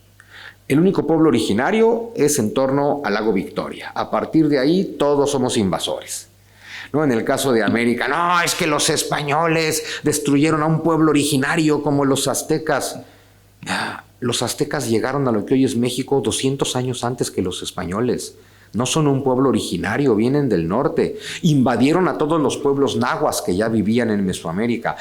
El único pueblo originario es en torno al lago Victoria. A partir de ahí todos somos invasores. ¿No? En el caso de América, no, es que los españoles destruyeron a un pueblo originario como los aztecas. Los aztecas llegaron a lo que hoy es México 200 años antes que los españoles. No son un pueblo originario, vienen del norte. Invadieron a todos los pueblos nahuas que ya vivían en Mesoamérica.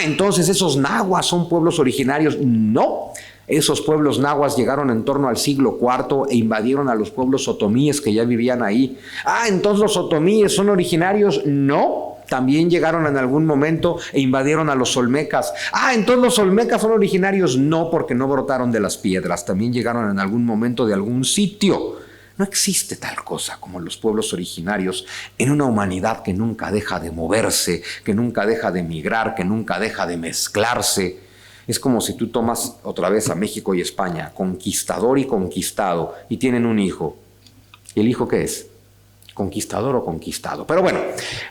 Entonces esos nahuas son pueblos originarios. No, esos pueblos nahuas llegaron en torno al siglo IV e invadieron a los pueblos otomíes que ya vivían ahí. Entonces los otomíes son originarios. No. También llegaron en algún momento e invadieron a los olmecas. Entonces los olmecas son originarios. No, porque no brotaron de las piedras. También llegaron en algún momento de algún sitio. No existe tal cosa como los pueblos originarios en una humanidad que nunca deja de moverse, que nunca deja de migrar, que nunca deja de mezclarse. Es como si tú tomas otra vez a México y España, conquistador y conquistado, y tienen un hijo. ¿Y el hijo qué es? conquistador o conquistado. Pero bueno,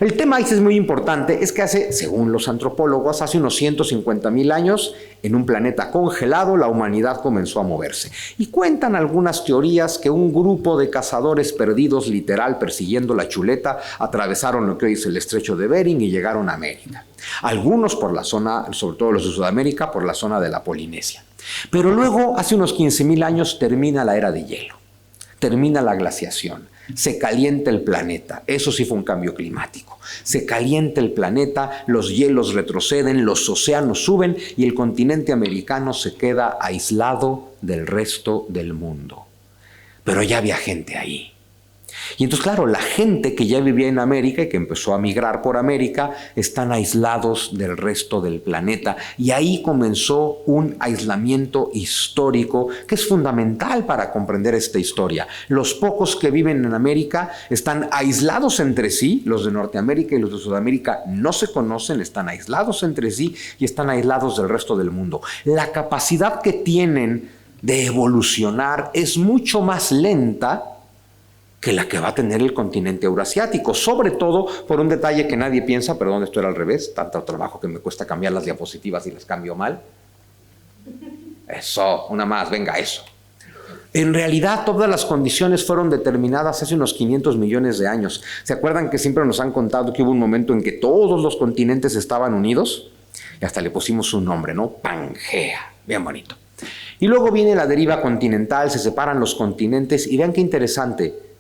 el tema es muy importante, es que según los antropólogos, hace unos 150,000 años, en un planeta congelado, la humanidad comenzó a moverse. Y cuentan algunas teorías que un grupo de cazadores perdidos, literal, persiguiendo la chuleta, atravesaron lo que hoy es el estrecho de Bering y llegaron a América. Algunos por la zona, sobre todo los de Sudamérica, por la zona de la Polinesia. Pero luego, hace unos 15,000 años, termina la era de hielo. Termina la glaciación, se calienta el planeta, eso sí fue un cambio climático, se calienta el planeta, los hielos retroceden, los océanos suben y el continente americano se queda aislado del resto del mundo. Pero ya había gente ahí. Y entonces, claro, la gente que ya vivía en América y que empezó a migrar por América están aislados del resto del planeta. Y ahí comenzó un aislamiento histórico que es fundamental para comprender esta historia. Los pocos que viven en América están aislados entre sí, los de Norteamérica y los de Sudamérica no se conocen, están aislados entre sí y están aislados del resto del mundo. La capacidad que tienen de evolucionar es mucho más lenta que la que va a tener el continente eurasiático, sobre todo por un detalle que nadie piensa, perdón, esto era al revés, tanto trabajo que me cuesta cambiar las diapositivas y las cambio mal. Eso, una más, venga, eso. En realidad, todas las condiciones fueron determinadas hace unos 500 millones de años. ¿Se acuerdan que siempre nos han contado que hubo un momento en que todos los continentes estaban unidos? Y hasta le pusimos un nombre, ¿no? Pangea, bien bonito. Y luego viene la deriva continental, se separan los continentes y vean qué interesante.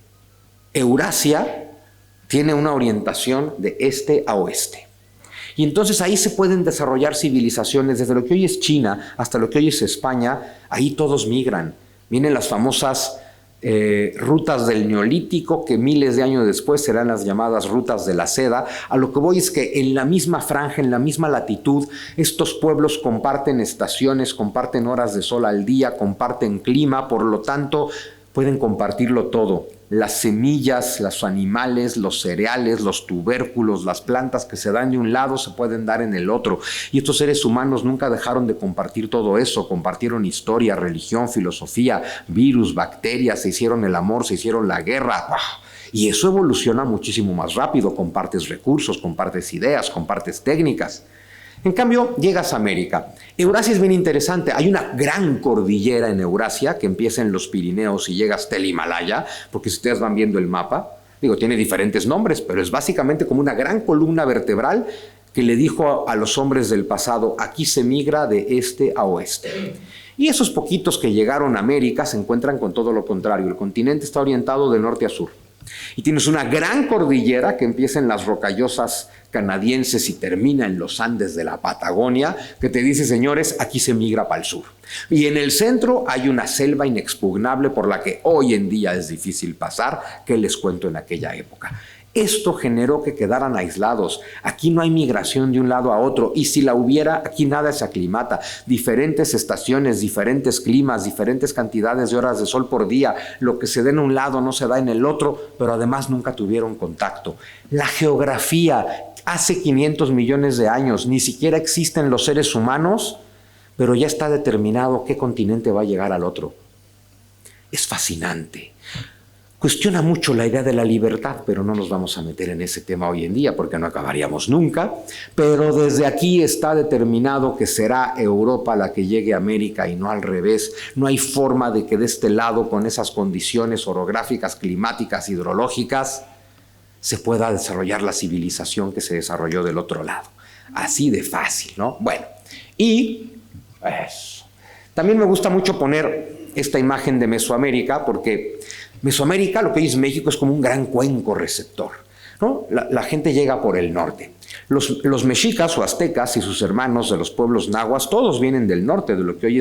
Eurasia tiene una orientación de este a oeste. Y entonces ahí se pueden desarrollar civilizaciones, desde lo que hoy es China hasta lo que hoy es España, ahí todos migran. Vienen las famosas rutas del Neolítico, que miles de años después serán las llamadas rutas de la seda. A lo que voy es que en la misma franja, en la misma latitud, estos pueblos comparten estaciones, comparten horas de sol al día, comparten clima, por lo tanto pueden compartirlo todo. Las semillas, los animales, los cereales, los tubérculos, las plantas que se dan de un lado se pueden dar en el otro. Y estos seres humanos nunca dejaron de compartir todo eso. Compartieron historia, religión, filosofía, virus, bacterias, se hicieron el amor, se hicieron la guerra. Y eso evoluciona muchísimo más rápido. Compartes recursos, compartes ideas, compartes técnicas. En cambio, llegas a América. Eurasia es bien interesante. Hay una gran cordillera en Eurasia que empieza en los Pirineos y llega hasta el Himalaya, porque si ustedes van viendo el mapa, tiene diferentes nombres, pero es básicamente como una gran columna vertebral que le dijo a los hombres del pasado, aquí se migra de este a oeste. Y esos poquitos que llegaron a América se encuentran con todo lo contrario. El continente está orientado de norte a sur. Y tienes una gran cordillera que empieza en las rocallosas canadienses y termina en los Andes de la Patagonia, que te dice, señores, aquí se migra para el sur. Y en el centro hay una selva inexpugnable por la que hoy en día es difícil pasar, que les cuento en aquella época. Esto generó que quedaran aislados. Aquí no hay migración de un lado a otro, y si la hubiera, aquí nada se aclimata. Diferentes estaciones, diferentes climas, diferentes cantidades de horas de sol por día. Lo que se da en un lado no se da en el otro, pero además nunca tuvieron contacto. La geografía, hace 500 millones de años, ni siquiera existen los seres humanos, pero ya está determinado qué continente va a llegar al otro. Es fascinante. Cuestiona mucho la idea de la libertad, pero no nos vamos a meter en ese tema hoy en día porque no acabaríamos nunca. Pero desde aquí está determinado que será Europa la que llegue a América y no al revés. No hay forma de que de este lado, con esas condiciones orográficas, climáticas, hidrológicas, se pueda desarrollar la civilización que se desarrolló del otro lado. Así de fácil, ¿no? Bueno, y eso. También me gusta mucho poner esta imagen de Mesoamérica porque Mesoamérica, lo que hoy es México, es como un gran cuenco receptor, ¿no? La gente llega por el norte. Los mexicas o aztecas y sus hermanos de los pueblos nahuas, todos vienen del norte, de lo que hoy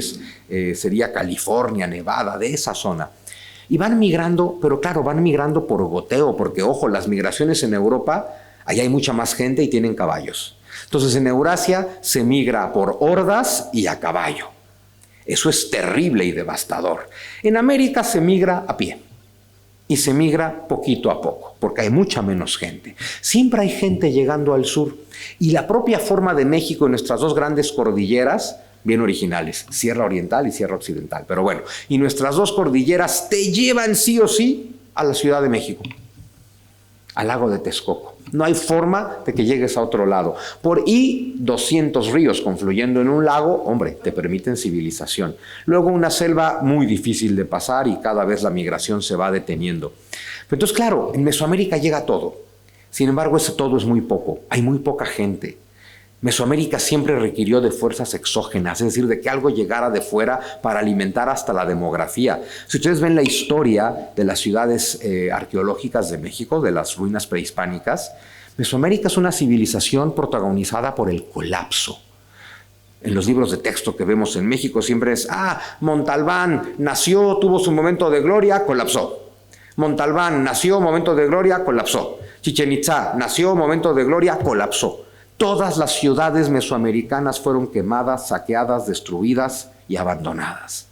sería California, Nevada, de esa zona. Y van migrando, pero claro, van migrando por goteo, porque ojo, las migraciones en Europa, allá hay mucha más gente y tienen caballos. Entonces en Eurasia se migra por hordas y a caballo. Eso es terrible y devastador. En América se migra a pie. Y se migra poquito a poco, porque hay mucha menos gente. Siempre hay gente llegando al sur. Y la propia forma de México en nuestras dos grandes cordilleras, bien originales, Sierra Oriental y Sierra Occidental. Pero bueno, y nuestras dos cordilleras te llevan sí o sí a la Ciudad de México. al lago de Texcoco. No hay forma de que llegues a otro lado. Y 200 ríos confluyendo en un lago, hombre, te permiten civilización. Luego una selva muy difícil de pasar y cada vez la migración se va deteniendo. Pero entonces, claro, en Mesoamérica llega todo. Sin embargo, ese todo es muy poco. Hay muy poca gente. Mesoamérica siempre requirió de fuerzas exógenas, es decir, de que algo llegara de fuera para alimentar hasta la demografía. Si ustedes ven la historia de las ciudades arqueológicas de México, de las ruinas prehispánicas, Mesoamérica es una civilización protagonizada por el colapso. En los libros de texto que vemos en México siempre es, Montalbán nació, tuvo su momento de gloria, colapsó. Montalbán nació, momento de gloria, colapsó. Chichén Itzá nació, momento de gloria, colapsó. Todas las ciudades mesoamericanas fueron quemadas, saqueadas, destruidas y abandonadas.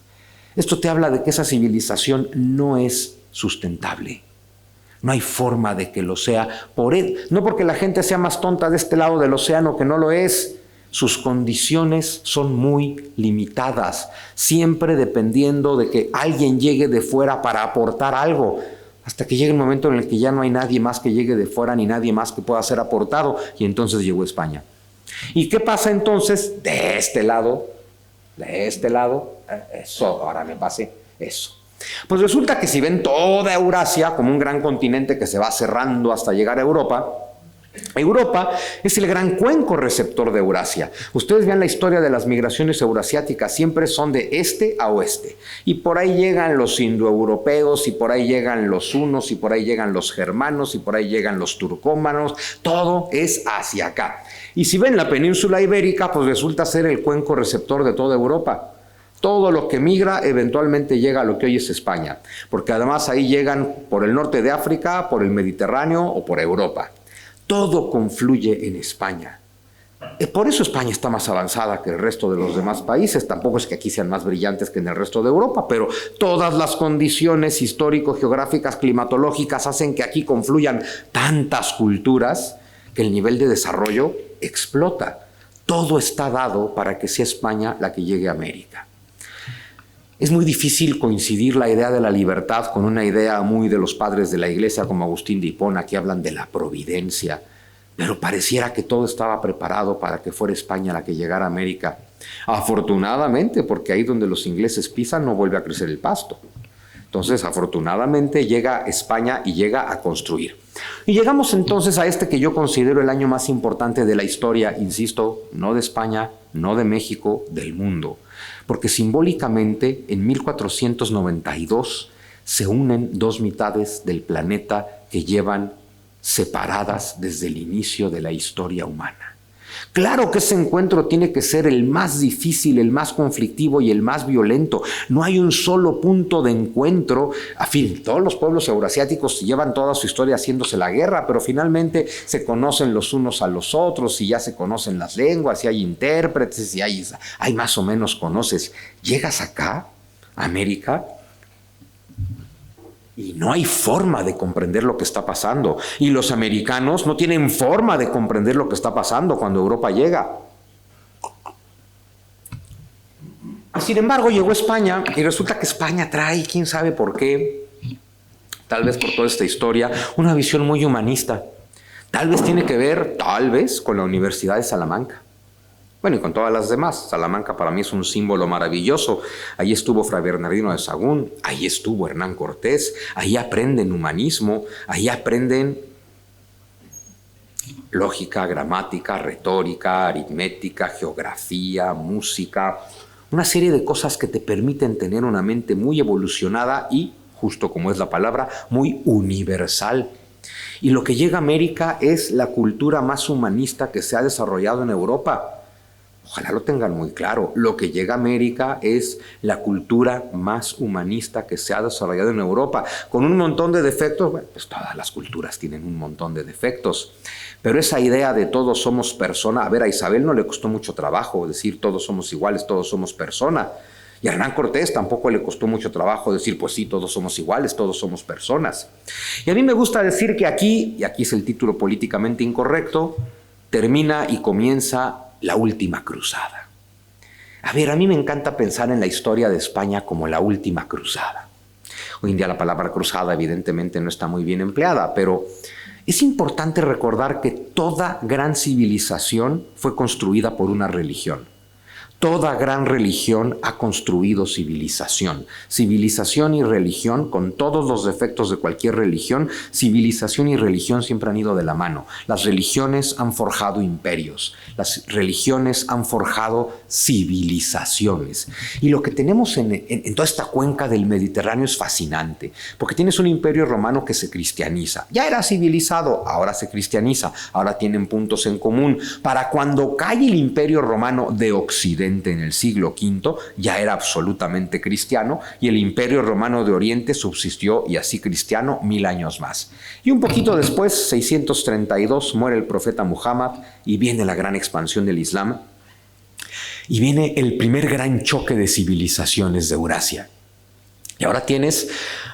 Esto te habla de que esa civilización no es sustentable. No hay forma de que lo sea. No porque la gente sea más tonta de este lado del océano, que no lo es. Sus condiciones son muy limitadas, siempre dependiendo de que alguien llegue de fuera para aportar algo. Hasta que llegue el momento en el que ya no hay nadie más que llegue de fuera ni nadie más que pueda ser aportado, y entonces llegó España. ¿Y qué pasa entonces de este lado? Eso, ahora me pasé eso. Pues resulta que si ven toda Eurasia como un gran continente que se va cerrando hasta llegar a Europa, Europa es el gran cuenco receptor de Eurasia. Ustedes vean la historia de las migraciones eurasiáticas, siempre son de este a oeste. Y por ahí llegan los indoeuropeos, y por ahí llegan los hunos, y por ahí llegan los germanos, y por ahí llegan los turcómanos. Todo es hacia acá. Y si ven la península ibérica, pues resulta ser el cuenco receptor de toda Europa. Todo lo que migra eventualmente llega a lo que hoy es España, porque además ahí llegan por el norte de África, por el Mediterráneo o por Europa. Todo confluye en España. Por eso España está más avanzada que el resto de los demás países. Tampoco es que aquí sean más brillantes que en el resto de Europa, pero todas las condiciones histórico-geográficas, climatológicas hacen que aquí confluyan tantas culturas que el nivel de desarrollo explota. Todo está dado para que sea España la que llegue a América. Es muy difícil coincidir la idea de la libertad con una idea muy de los padres de la Iglesia como Agustín de Hipona, que hablan de la providencia, pero pareciera que todo estaba preparado para que fuera España la que llegara a América. Afortunadamente, porque ahí donde los ingleses pisan no vuelve a crecer el pasto. Entonces, afortunadamente, llega España y llega a construir. Y llegamos entonces a este que yo considero el año más importante de la historia, insisto, no de España, no de México, del mundo. Porque simbólicamente en 1492 se unen dos mitades del planeta que llevan separadas desde el inicio de la historia humana. Claro que ese encuentro tiene que ser el más difícil, el más conflictivo y el más violento. No hay un solo punto de encuentro. A fin, todos los pueblos eurasiáticos llevan toda su historia haciéndose la guerra, pero finalmente se conocen los unos a los otros y ya se conocen las lenguas, y hay intérpretes, y hay más o menos conoces. Llegas acá, a América, y no hay forma de comprender lo que está pasando. Y los americanos no tienen forma de comprender lo que está pasando cuando Europa llega. Sin embargo, llegó España y resulta que España trae, quién sabe por qué, tal vez por toda esta historia, una visión muy humanista. Tal vez tiene que ver, con la Universidad de Salamanca. Bueno, y con todas las demás. Salamanca para mí es un símbolo maravilloso. Ahí estuvo Fray Bernardino de Sahagún, ahí estuvo Hernán Cortés, ahí aprenden humanismo, ahí aprenden lógica, gramática, retórica, aritmética, geografía, música, una serie de cosas que te permiten tener una mente muy evolucionada y, justo como es la palabra, muy universal. Y lo que llega a América es la cultura más humanista que se ha desarrollado en Europa. Ojalá lo tengan muy claro. Lo que llega a América es la cultura más humanista que se ha desarrollado en Europa, con un montón de defectos. Bueno, pues todas las culturas tienen un montón de defectos, pero esa idea de todos somos persona, a ver, a Isabel no le costó mucho trabajo decir todos somos iguales, todos somos persona. Y a Hernán Cortés tampoco le costó mucho trabajo decir, pues sí, todos somos iguales, todos somos personas. Y a mí me gusta decir que aquí, y aquí es el título políticamente incorrecto, termina y comienza la última cruzada. A ver, a mí me encanta pensar en la historia de España como la última cruzada. Hoy en día la palabra cruzada evidentemente no está muy bien empleada, pero Es importante recordar que toda gran civilización fue construida por una religión. Toda gran religión ha construido civilización. Civilización y religión, con todos los defectos de cualquier religión, civilización y religión siempre han ido de la mano. Las religiones han forjado imperios. Las religiones han forjado civilizaciones. Y lo que tenemos en toda esta cuenca del Mediterráneo es fascinante, porque tienes un imperio romano que se cristianiza. Ya era civilizado, ahora se cristianiza, ahora tienen puntos en común. Para cuando cae el imperio romano de Occidente, en el siglo V, ya era absolutamente cristiano, y el Imperio Romano de Oriente subsistió, y así cristiano, 1000 años más. Y un poquito después, 632, muere el profeta Muhammad y viene la gran expansión del Islam, y viene el primer gran choque de civilizaciones de Eurasia. Y ahora tienes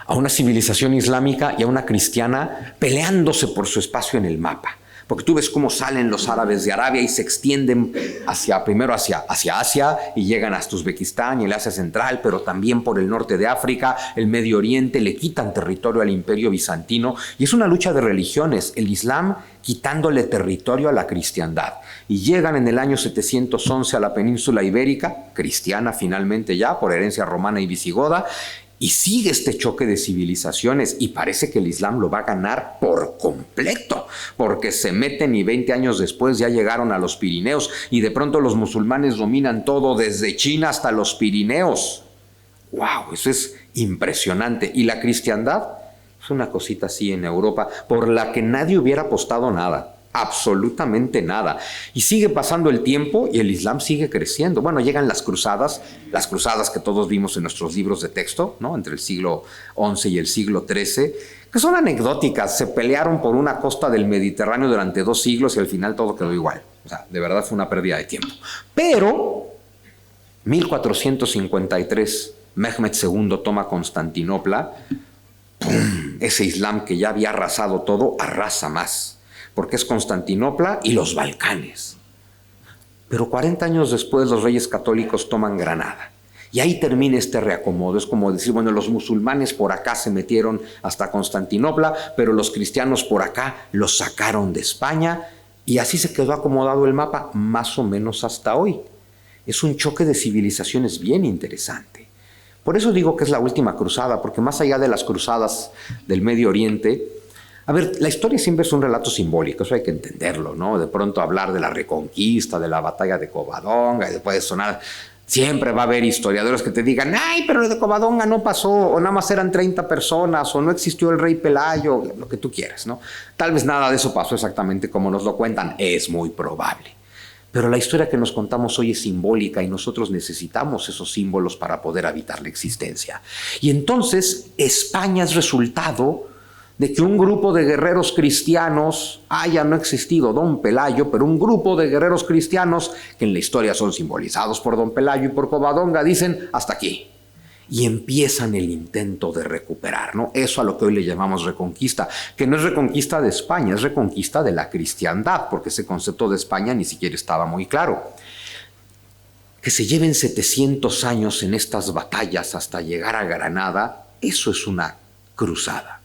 a una civilización islámica y a una cristiana peleándose por su espacio en el mapa. Porque tú ves cómo salen los árabes de Arabia y se extienden primero hacia Asia y llegan hasta Uzbekistán y el Asia Central, pero también por el norte de África, el Medio Oriente, le quitan territorio al Imperio Bizantino. Y es una lucha de religiones, el Islam quitándole territorio a la cristiandad. Y llegan en el año 711 a la península ibérica, cristiana finalmente ya, por herencia romana y visigoda, y sigue este choque de civilizaciones y parece que el Islam lo va a ganar por completo, porque se meten y 20 años después ya llegaron a los Pirineos y de pronto los musulmanes dominan todo desde China hasta los Pirineos. ¡Wow! Eso es impresionante. Y la cristiandad es una cosita así en Europa por la que nadie hubiera apostado nada. Absolutamente nada. Y sigue pasando el tiempo y el Islam sigue creciendo. Bueno, llegan las cruzadas que todos vimos en nuestros libros de texto, ¿no? Entre el siglo XI y el siglo XIII, que son anecdóticas. Se pelearon por una costa del Mediterráneo durante 2 siglos y al final todo quedó igual. O sea, de verdad fue una pérdida de tiempo. Pero, 1453, Mehmed II toma Constantinopla. ¡Pum! Ese Islam que ya había arrasado todo, arrasa más. Porque es Constantinopla y los Balcanes. Pero 40 años después los reyes católicos toman Granada. Y ahí termina este reacomodo. Es como decir, bueno, los musulmanes por acá se metieron hasta Constantinopla, pero los cristianos por acá los sacaron de España. Y así se quedó acomodado el mapa más o menos hasta hoy. Es un choque de civilizaciones bien interesante. Por eso digo que es la última cruzada, porque más allá de las cruzadas del Medio Oriente, a ver, la historia siempre es un relato simbólico, eso hay que entenderlo, ¿no? De pronto hablar de la Reconquista, de la batalla de Covadonga, y puede sonar, siempre va a haber historiadores que te digan, ay, pero lo de Covadonga no pasó, o nada más eran 30 personas, o no existió el rey Pelayo, lo que tú quieras, ¿no? Tal vez nada de eso pasó exactamente como nos lo cuentan, es muy probable. Pero la historia que nos contamos hoy es simbólica y nosotros necesitamos esos símbolos para poder habitar la existencia. Y entonces España es resultado de que un grupo de guerreros cristianos, haya no existido Don Pelayo, pero un grupo de guerreros cristianos que en la historia son simbolizados por Don Pelayo y por Covadonga, dicen hasta aquí. Y empiezan el intento de recuperar, ¿no? Eso a lo que hoy le llamamos reconquista, que no es reconquista de España, es reconquista de la cristiandad, porque ese concepto de España ni siquiera estaba muy claro. Que se lleven 700 años en estas batallas hasta llegar a Granada, eso es una cruzada.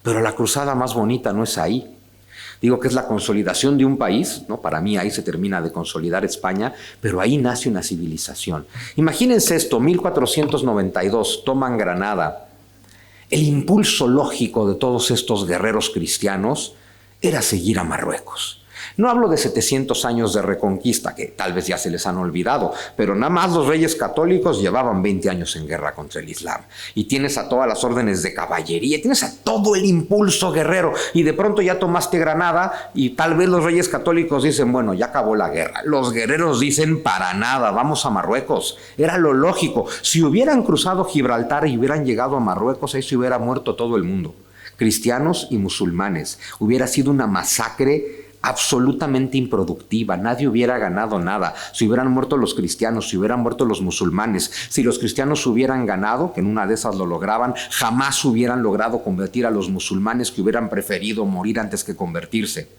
Pero la cruzada más bonita no es ahí. Digo que es la consolidación de un país, ¿no? Para mí ahí se termina de consolidar España, pero ahí nace una civilización. Imagínense esto, 1492, toman Granada. El impulso lógico de todos estos guerreros cristianos era seguir a Marruecos. No hablo de 700 años de reconquista, que tal vez ya se les han olvidado, pero nada más los reyes católicos llevaban 20 años en guerra contra el Islam. Y tienes a todas las órdenes de caballería, tienes a todo el impulso guerrero, y de pronto ya tomaste Granada, y tal vez los reyes católicos dicen, bueno, ya acabó la guerra. Los guerreros dicen, para nada, vamos a Marruecos. Era lo lógico. Si hubieran cruzado Gibraltar y hubieran llegado a Marruecos, ahí se hubiera muerto todo el mundo. Cristianos y musulmanes. Hubiera sido una masacre absolutamente improductiva, nadie hubiera ganado nada. Si hubieran muerto los cristianos, si hubieran muerto los musulmanes, si los cristianos hubieran ganado, que en una de esas lo lograban, jamás hubieran logrado convertir a los musulmanes, que hubieran preferido morir antes que convertirse.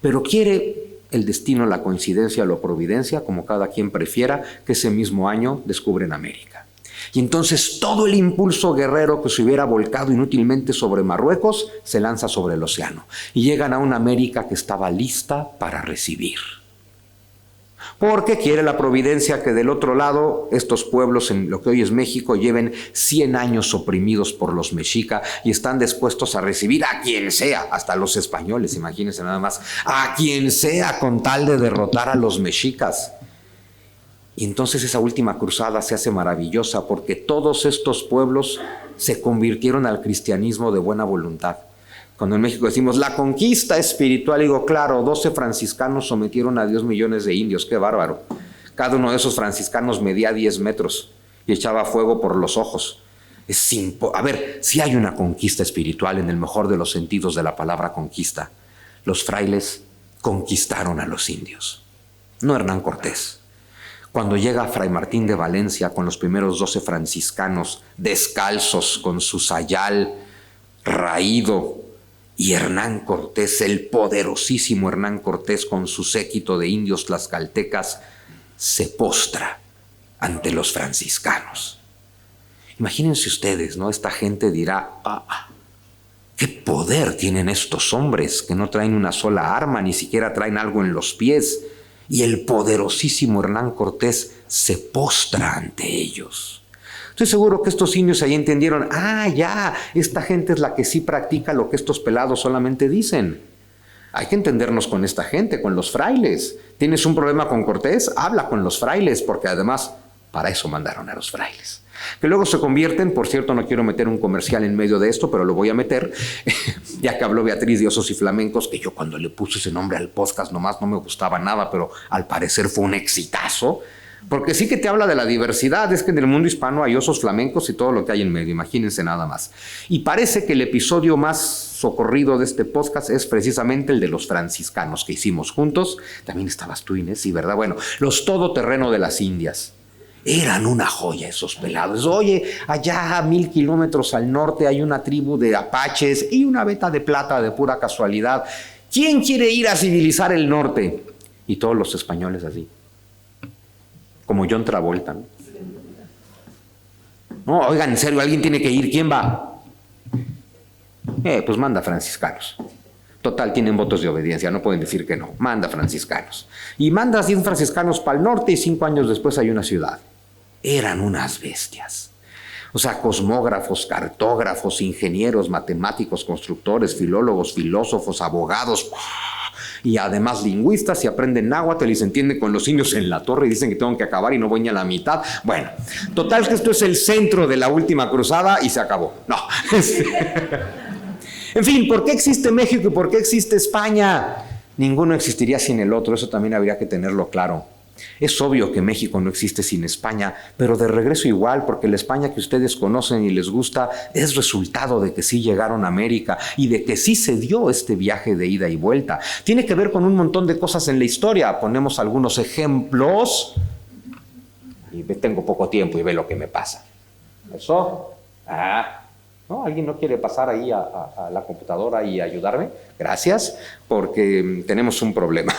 Pero quiere el destino, la coincidencia o la providencia, como cada quien prefiera, que ese mismo año descubren América. Y entonces todo el impulso guerrero que se hubiera volcado inútilmente sobre Marruecos se lanza sobre el océano y llegan a una América que estaba lista para recibir. Porque quiere la providencia que del otro lado estos pueblos en lo que hoy es México lleven 100 años oprimidos por los mexica y están dispuestos a recibir a quien sea, hasta los españoles, imagínense nada más, a quien sea con tal de derrotar a los mexicas. Y entonces esa última cruzada se hace maravillosa porque todos estos pueblos se convirtieron al cristianismo de buena voluntad. Cuando en México decimos la conquista espiritual, digo, claro, 12 franciscanos sometieron a 10 millones de indios, qué bárbaro. Cada uno de esos franciscanos medía 10 metros y echaba fuego por los ojos. A ver, si hay una conquista espiritual en el mejor de los sentidos de la palabra conquista. Los frailes conquistaron a los indios, no Hernán Cortés. Cuando llega Fray Martín de Valencia con los primeros 12 franciscanos, descalzos, con su sayal raído, y Hernán Cortés, el poderosísimo Hernán Cortés, con su séquito de indios tlaxcaltecas, se postra ante los franciscanos. Imagínense ustedes, ¿no? Esta gente dirá, ¿qué poder tienen estos hombres que no traen una sola arma, ni siquiera traen algo en los pies? Y el poderosísimo Hernán Cortés se postra ante ellos. Estoy seguro que estos indios ahí entendieron, ya, esta gente es la que sí practica lo que estos pelados solamente dicen. Hay que entendernos con esta gente, con los frailes. ¿Tienes un problema con Cortés? Habla con los frailes, porque además para eso mandaron a los frailes. Que luego se convierten, por cierto, no quiero meter un comercial en medio de esto, pero lo voy a meter, ya que habló Beatriz de Osos y Flamencos, que yo cuando le puse ese nombre al podcast nomás no me gustaba nada, pero al parecer fue un exitazo. Porque sí que te habla de la diversidad, es que en el mundo hispano hay osos flamencos y todo lo que hay en medio, imagínense nada más. Y parece que el episodio más socorrido de este podcast es precisamente el de los franciscanos que hicimos juntos. También estabas tú, Inés, sí, ¿verdad? Bueno, los todoterreno de las Indias. Eran una joya esos pelados. Oye, allá a 1000 kilómetros al norte hay una tribu de apaches y una veta de plata de pura casualidad. ¿Quién quiere ir a civilizar el norte? Y todos los españoles así. Como John Travolta, ¿no? No, oigan, en serio, alguien tiene que ir. ¿Quién va? Pues manda franciscanos. Total, tienen votos de obediencia, no pueden decir que no. Manda franciscanos. Y manda 100 franciscanos para el norte y 5 años después hay una ciudad. Eran unas bestias. O sea, cosmógrafos, cartógrafos, ingenieros, matemáticos, constructores, filólogos, filósofos, abogados... Y además lingüistas, y aprenden náhuatl y se entienden con los indios en la torre y dicen que tengo que acabar y no voy ni a la mitad. Bueno, total que esto es el centro de la última cruzada y se acabó. No. En fin, ¿por qué existe México y por qué existe España? Ninguno existiría sin el otro, eso también habría que tenerlo claro. Es obvio que México no existe sin España, pero de regreso igual, porque la España que ustedes conocen y les gusta es resultado de que sí llegaron a América y de que sí se dio este viaje de ida y vuelta. Tiene que ver con un montón de cosas en la historia. Ponemos algunos ejemplos. Y tengo poco tiempo y ve lo que me pasa. ¿Eso? ¿No? ¿Alguien no quiere pasar ahí a la computadora y ayudarme? Gracias, porque tenemos un problema.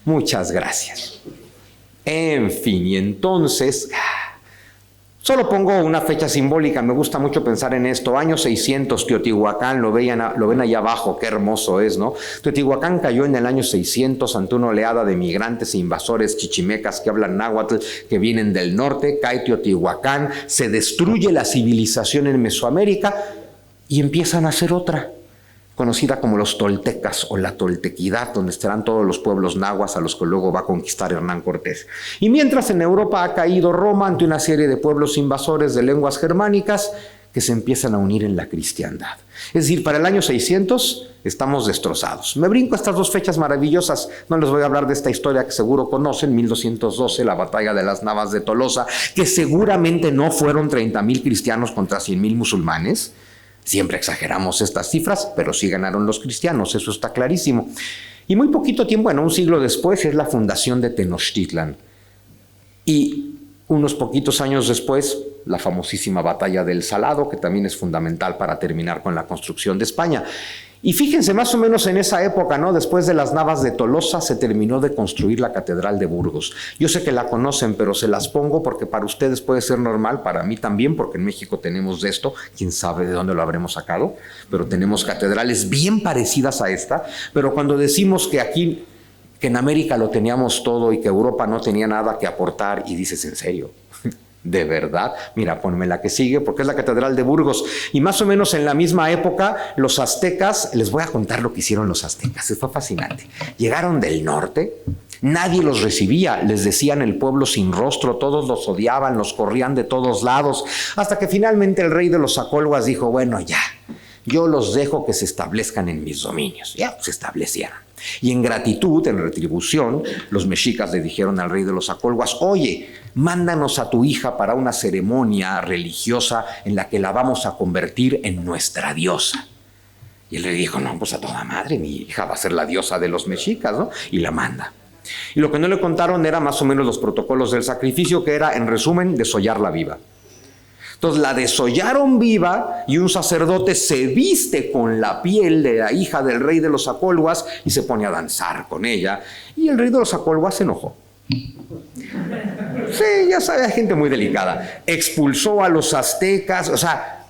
Muchas gracias. En fin, y entonces, solo pongo una fecha simbólica, me gusta mucho pensar en esto. Año 600, Teotihuacán, lo ven ahí abajo, qué hermoso es, ¿no? Teotihuacán cayó en el año 600 ante una oleada de migrantes e invasores chichimecas que hablan náhuatl, que vienen del norte. Cae Teotihuacán, se destruye la civilización en Mesoamérica y empiezan a hacer otra, conocida como los toltecas o la toltequidad, donde estarán todos los pueblos nahuas a los que luego va a conquistar Hernán Cortés. Y mientras en Europa ha caído Roma ante una serie de pueblos invasores de lenguas germánicas que se empiezan a unir en la cristiandad. Es decir, para el año 600 estamos destrozados. Me brinco estas dos fechas maravillosas, no les voy a hablar de esta historia que seguro conocen, 1212, la batalla de las Navas de Tolosa, que seguramente no fueron 30,000 cristianos contra 100,000 musulmanes. Siempre exageramos estas cifras, pero sí ganaron los cristianos, eso está clarísimo. Y muy poquito tiempo, un siglo después, es la fundación de Tenochtitlan. Y unos poquitos años después, la famosísima batalla del Salado, que también es fundamental para terminar con la construcción de España. Y fíjense, más o menos en esa época, ¿no? Después de las Navas de Tolosa se terminó de construir la Catedral de Burgos. Yo sé que la conocen, pero se las pongo porque para ustedes puede ser normal, para mí también, porque en México tenemos de esto, quién sabe de dónde lo habremos sacado, pero tenemos catedrales bien parecidas a esta. Pero cuando decimos que aquí, que en América lo teníamos todo y que Europa no tenía nada que aportar, y dices, ¿en serio? ¿De verdad? Mira, ponme la que sigue, porque es la Catedral de Burgos. Y más o menos en la misma época, los aztecas, les voy a contar lo que hicieron los aztecas, fue fascinante. Llegaron del norte, nadie los recibía, les decían el pueblo sin rostro, todos los odiaban, los corrían de todos lados, hasta que finalmente el rey de los Acolhuas dijo, bueno, ya, yo los dejo que se establezcan en mis dominios. Ya, se establecieron. Y en gratitud, en retribución, los mexicas le dijeron al rey de los Acolhuas, oye, mándanos a tu hija para una ceremonia religiosa en la que la vamos a convertir en nuestra diosa. Y él le dijo, no, pues a toda madre, mi hija va a ser la diosa de los mexicas, ¿no? Y la manda. Y lo que no le contaron era más o menos los protocolos del sacrificio, que era, en resumen, desollarla viva. Entonces la desollaron viva y un sacerdote se viste con la piel de la hija del rey de los Acolhuas y se pone a danzar con ella. Y el rey de los Acolhuas se enojó. Sí, ya sabe, hay gente muy delicada. Expulsó a los aztecas, o sea,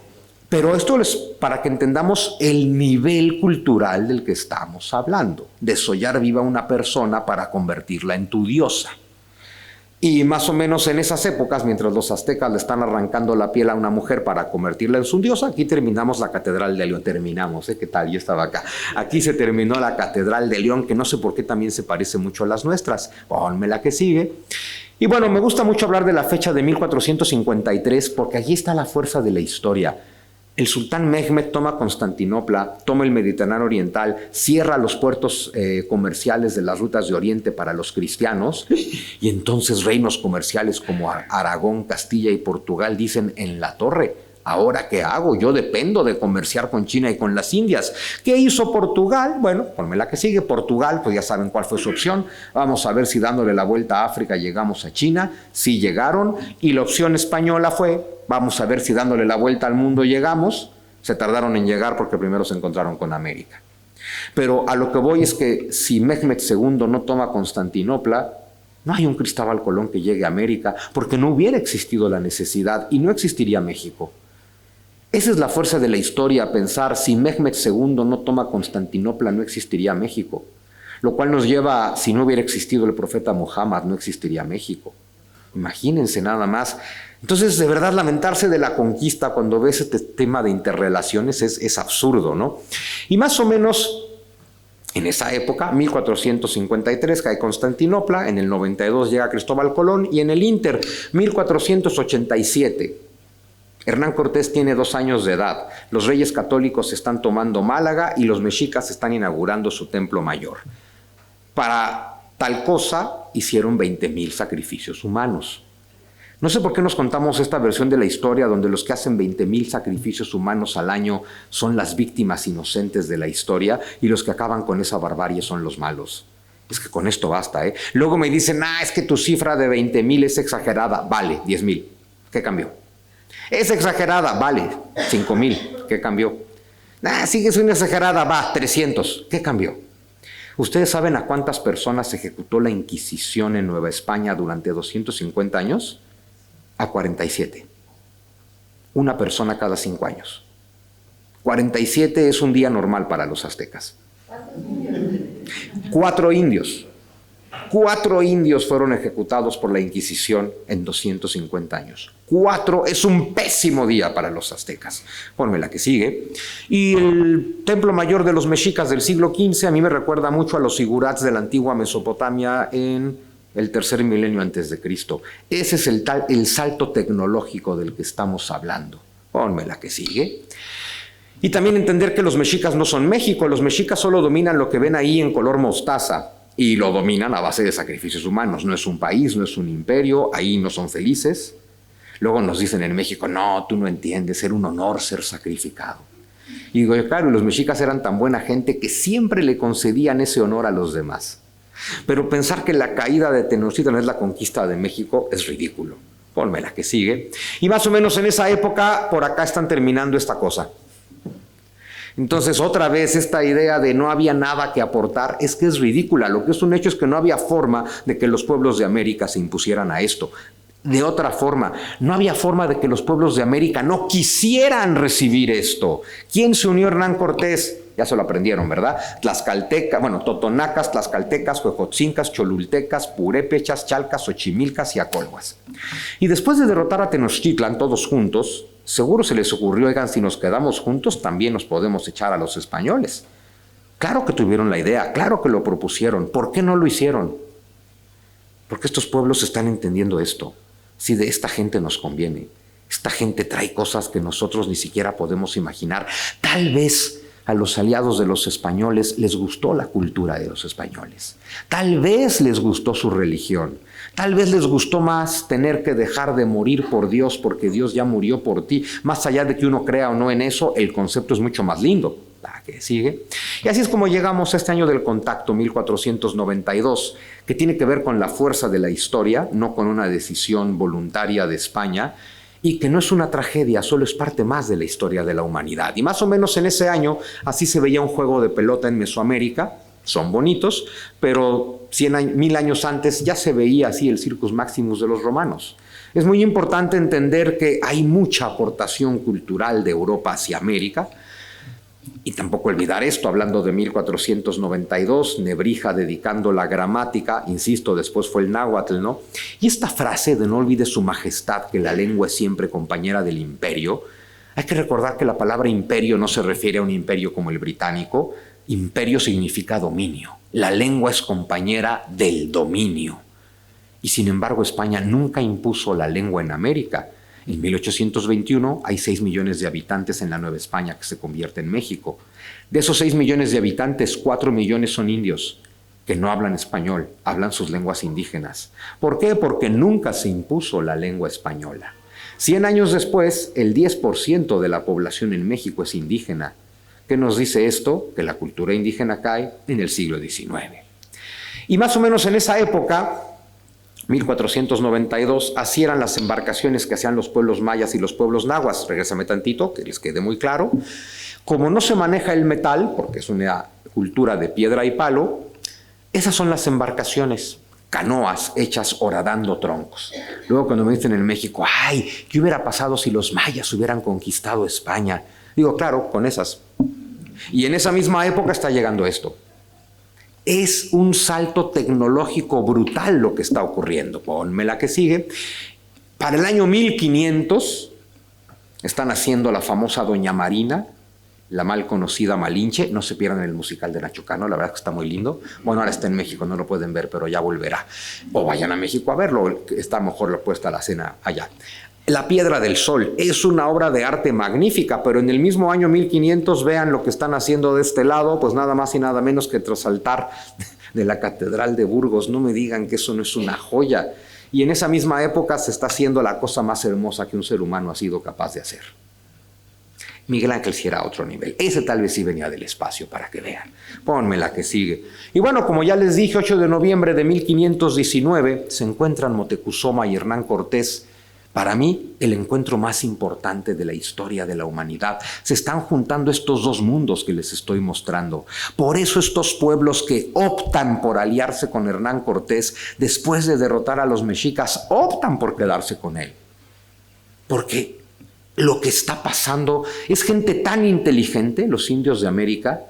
pero esto es para que entendamos el nivel cultural del que estamos hablando. Desollar viva a una persona para convertirla en tu diosa. Y más o menos en esas épocas, mientras los aztecas le están arrancando la piel a una mujer para convertirla en su diosa, aquí terminamos la Catedral de León. Terminamos, ¿qué tal? Yo estaba acá. Aquí se terminó la Catedral de León, que no sé por qué también se parece mucho a las nuestras. Ponme la que sigue. Y bueno, me gusta mucho hablar de la fecha de 1453, porque allí está la fuerza de la historia. El sultán Mehmed toma Constantinopla, toma el Mediterráneo Oriental, cierra los puertos comerciales de las rutas de Oriente para los cristianos, y entonces reinos comerciales como Aragón, Castilla y Portugal dicen, en la torre, ¿ahora qué hago? Yo dependo de comerciar con China y con las Indias. ¿Qué hizo Portugal? Bueno, ponme la que sigue. Portugal, pues ya saben cuál fue su opción. Vamos a ver si dándole la vuelta a África llegamos a China. Sí llegaron. Y la opción española fue, vamos a ver si dándole la vuelta al mundo llegamos. Se tardaron en llegar porque primero se encontraron con América. Pero a lo que voy es que si Mehmed II no toma Constantinopla, no hay un Cristóbal Colón que llegue a América, porque no hubiera existido la necesidad y no existiría México. Esa es la fuerza de la historia, pensar, si Mehmed II no toma Constantinopla, no existiría México. Lo cual nos lleva, si no hubiera existido el profeta Muhammad, no existiría México. Imagínense nada más. Entonces, de verdad, lamentarse de la conquista cuando ves este tema de interrelaciones es absurdo, ¿no? Y más o menos en esa época, 1453, cae Constantinopla, en el 92 llega Cristóbal Colón, y en el Inter, 1487, Hernán Cortés tiene 2 años de edad, los reyes católicos están tomando Málaga y los mexicas están inaugurando su templo mayor. Para tal cosa hicieron 20,000 sacrificios humanos. No sé por qué nos contamos esta versión de la historia donde los que hacen 20,000 sacrificios humanos al año son las víctimas inocentes de la historia y los que acaban con esa barbarie son los malos. Es que con esto basta, ¿eh? Luego me dicen, es que tu cifra de 20,000 es exagerada. Vale, 10,000. ¿Qué cambió? Es exagerada, vale, 5,000, ¿qué cambió? Sigue siendo exagerada, va, 300, ¿qué cambió? ¿Ustedes saben a cuántas personas ejecutó la Inquisición en Nueva España durante 250 años? A 47. Una persona cada 5 años. 47 es un día normal para los aztecas. 4 indios. 4 indios fueron ejecutados por la Inquisición en 250 años. 4 es un pésimo día para los aztecas. Ponme la que sigue. Y el templo mayor de los mexicas del siglo XV a mí me recuerda mucho a los zigurats de la antigua Mesopotamia en el 3er milenio antes de Cristo. Ese es el salto tecnológico del que estamos hablando. Ponme la que sigue. Y también entender que los mexicas no son México. Los mexicas solo dominan lo que ven ahí en color mostaza. Y lo dominan a base de sacrificios humanos. No es un país, no es un imperio, ahí no son felices. Luego nos dicen en México, no, tú no entiendes, era un honor ser sacrificado. Y digo, claro, los mexicas eran tan buena gente que siempre le concedían ese honor a los demás. Pero pensar que la caída de Tenochtitlan es la conquista de México es ridículo. Ponme la que sigue. Y más o menos en esa época, por acá están terminando esta cosa. Entonces, otra vez, esta idea de no había nada que aportar es que es ridícula. Lo que es un hecho es que no había forma de que los pueblos de América se impusieran a esto. De otra forma, no había forma de que los pueblos de América no quisieran recibir esto. ¿Quién se unió a Hernán Cortés? Ya se lo aprendieron, ¿verdad? Tlaxcaltecas, totonacas, tlaxcaltecas, huejotzincas, cholultecas, purépechas, chalcas, xochimilcas y acolhuas. Y después de derrotar a Tenochtitlan todos juntos, seguro se les ocurrió, oigan, si nos quedamos juntos también nos podemos echar a los españoles. Claro que tuvieron la idea, claro que lo propusieron. ¿Por qué no lo hicieron? Porque estos pueblos están entendiendo esto. Si de esta gente nos conviene, esta gente trae cosas que nosotros ni siquiera podemos imaginar. Tal vez a los aliados de los españoles les gustó la cultura de los españoles. Tal vez les gustó su religión. Tal vez les gustó más tener que dejar de morir por Dios porque Dios ya murió por ti. Más allá de que uno crea o no en eso, el concepto es mucho más lindo. ¿La que sigue? Y así es como llegamos a este año del contacto, 1492, que tiene que ver con la fuerza de la historia, no con una decisión voluntaria de España, y que no es una tragedia, solo es parte más de la historia de la humanidad. Y más o menos en ese año, así se veía un juego de pelota en Mesoamérica. Son bonitos, pero 1000 años antes ya se veía así el Circus Maximus de los romanos. Es muy importante entender que hay mucha aportación cultural de Europa hacia América. Y tampoco olvidar esto, hablando de 1492, Nebrija dedicando la gramática, insisto, después fue el náhuatl, ¿no? Y esta frase de no olvide su majestad, que la lengua es siempre compañera del imperio, hay que recordar que la palabra imperio no se refiere a un imperio como el británico. Imperio significa dominio. La lengua es compañera del dominio. Y sin embargo, España nunca impuso la lengua en América. En 1821 hay 6 millones de habitantes en la Nueva España que se convierte en México. De esos 6 millones de habitantes, 4 millones son indios que no hablan español, hablan sus lenguas indígenas. ¿Por qué? Porque nunca se impuso la lengua española. 100 años después, el 10% de la población en México es indígena. ¿Qué nos dice esto? Que la cultura indígena cae en el siglo XIX. Y más o menos en esa época, 1492, así eran las embarcaciones que hacían los pueblos mayas y los pueblos nahuas. Regrésame tantito, que les quede muy claro. Como no se maneja el metal, porque es una cultura de piedra y palo, esas son las embarcaciones, canoas hechas horadando troncos. Luego cuando me dicen en México, ¡ay! ¿Qué hubiera pasado si los mayas hubieran conquistado España? Digo, claro, con esas. Y en esa misma época está llegando esto. Es un salto tecnológico brutal lo que está ocurriendo. Ponme la que sigue. Para el año 1500 están haciendo la famosa Doña Marina, la mal conocida Malinche. No se pierdan el musical de Nacho Cano, la verdad que está muy lindo. Bueno, ahora está en México, no lo pueden ver, pero ya volverá. O vayan a México a verlo, está mejor la puesta la cena allá. La Piedra del Sol es una obra de arte magnífica, pero en el mismo año 1500, vean lo que están haciendo de este lado, pues nada más y nada menos que tras altar de la Catedral de Burgos. No me digan que eso no es una joya. Y en esa misma época se está haciendo la cosa más hermosa que un ser humano ha sido capaz de hacer. Miguel Ángel sí era a otro nivel. Ese tal vez sí venía del espacio, para que vean. Ponme la que sigue. Y bueno, como ya les dije, 8 de noviembre de 1519 se encuentran Moctezuma y Hernán Cortés. Para mí, el encuentro más importante de la historia de la humanidad. Se están juntando estos dos mundos que les estoy mostrando. Por eso estos pueblos que optan por aliarse con Hernán Cortés, después de derrotar a los mexicas, optan por quedarse con él. Porque lo que está pasando es gente tan inteligente, los indios de América,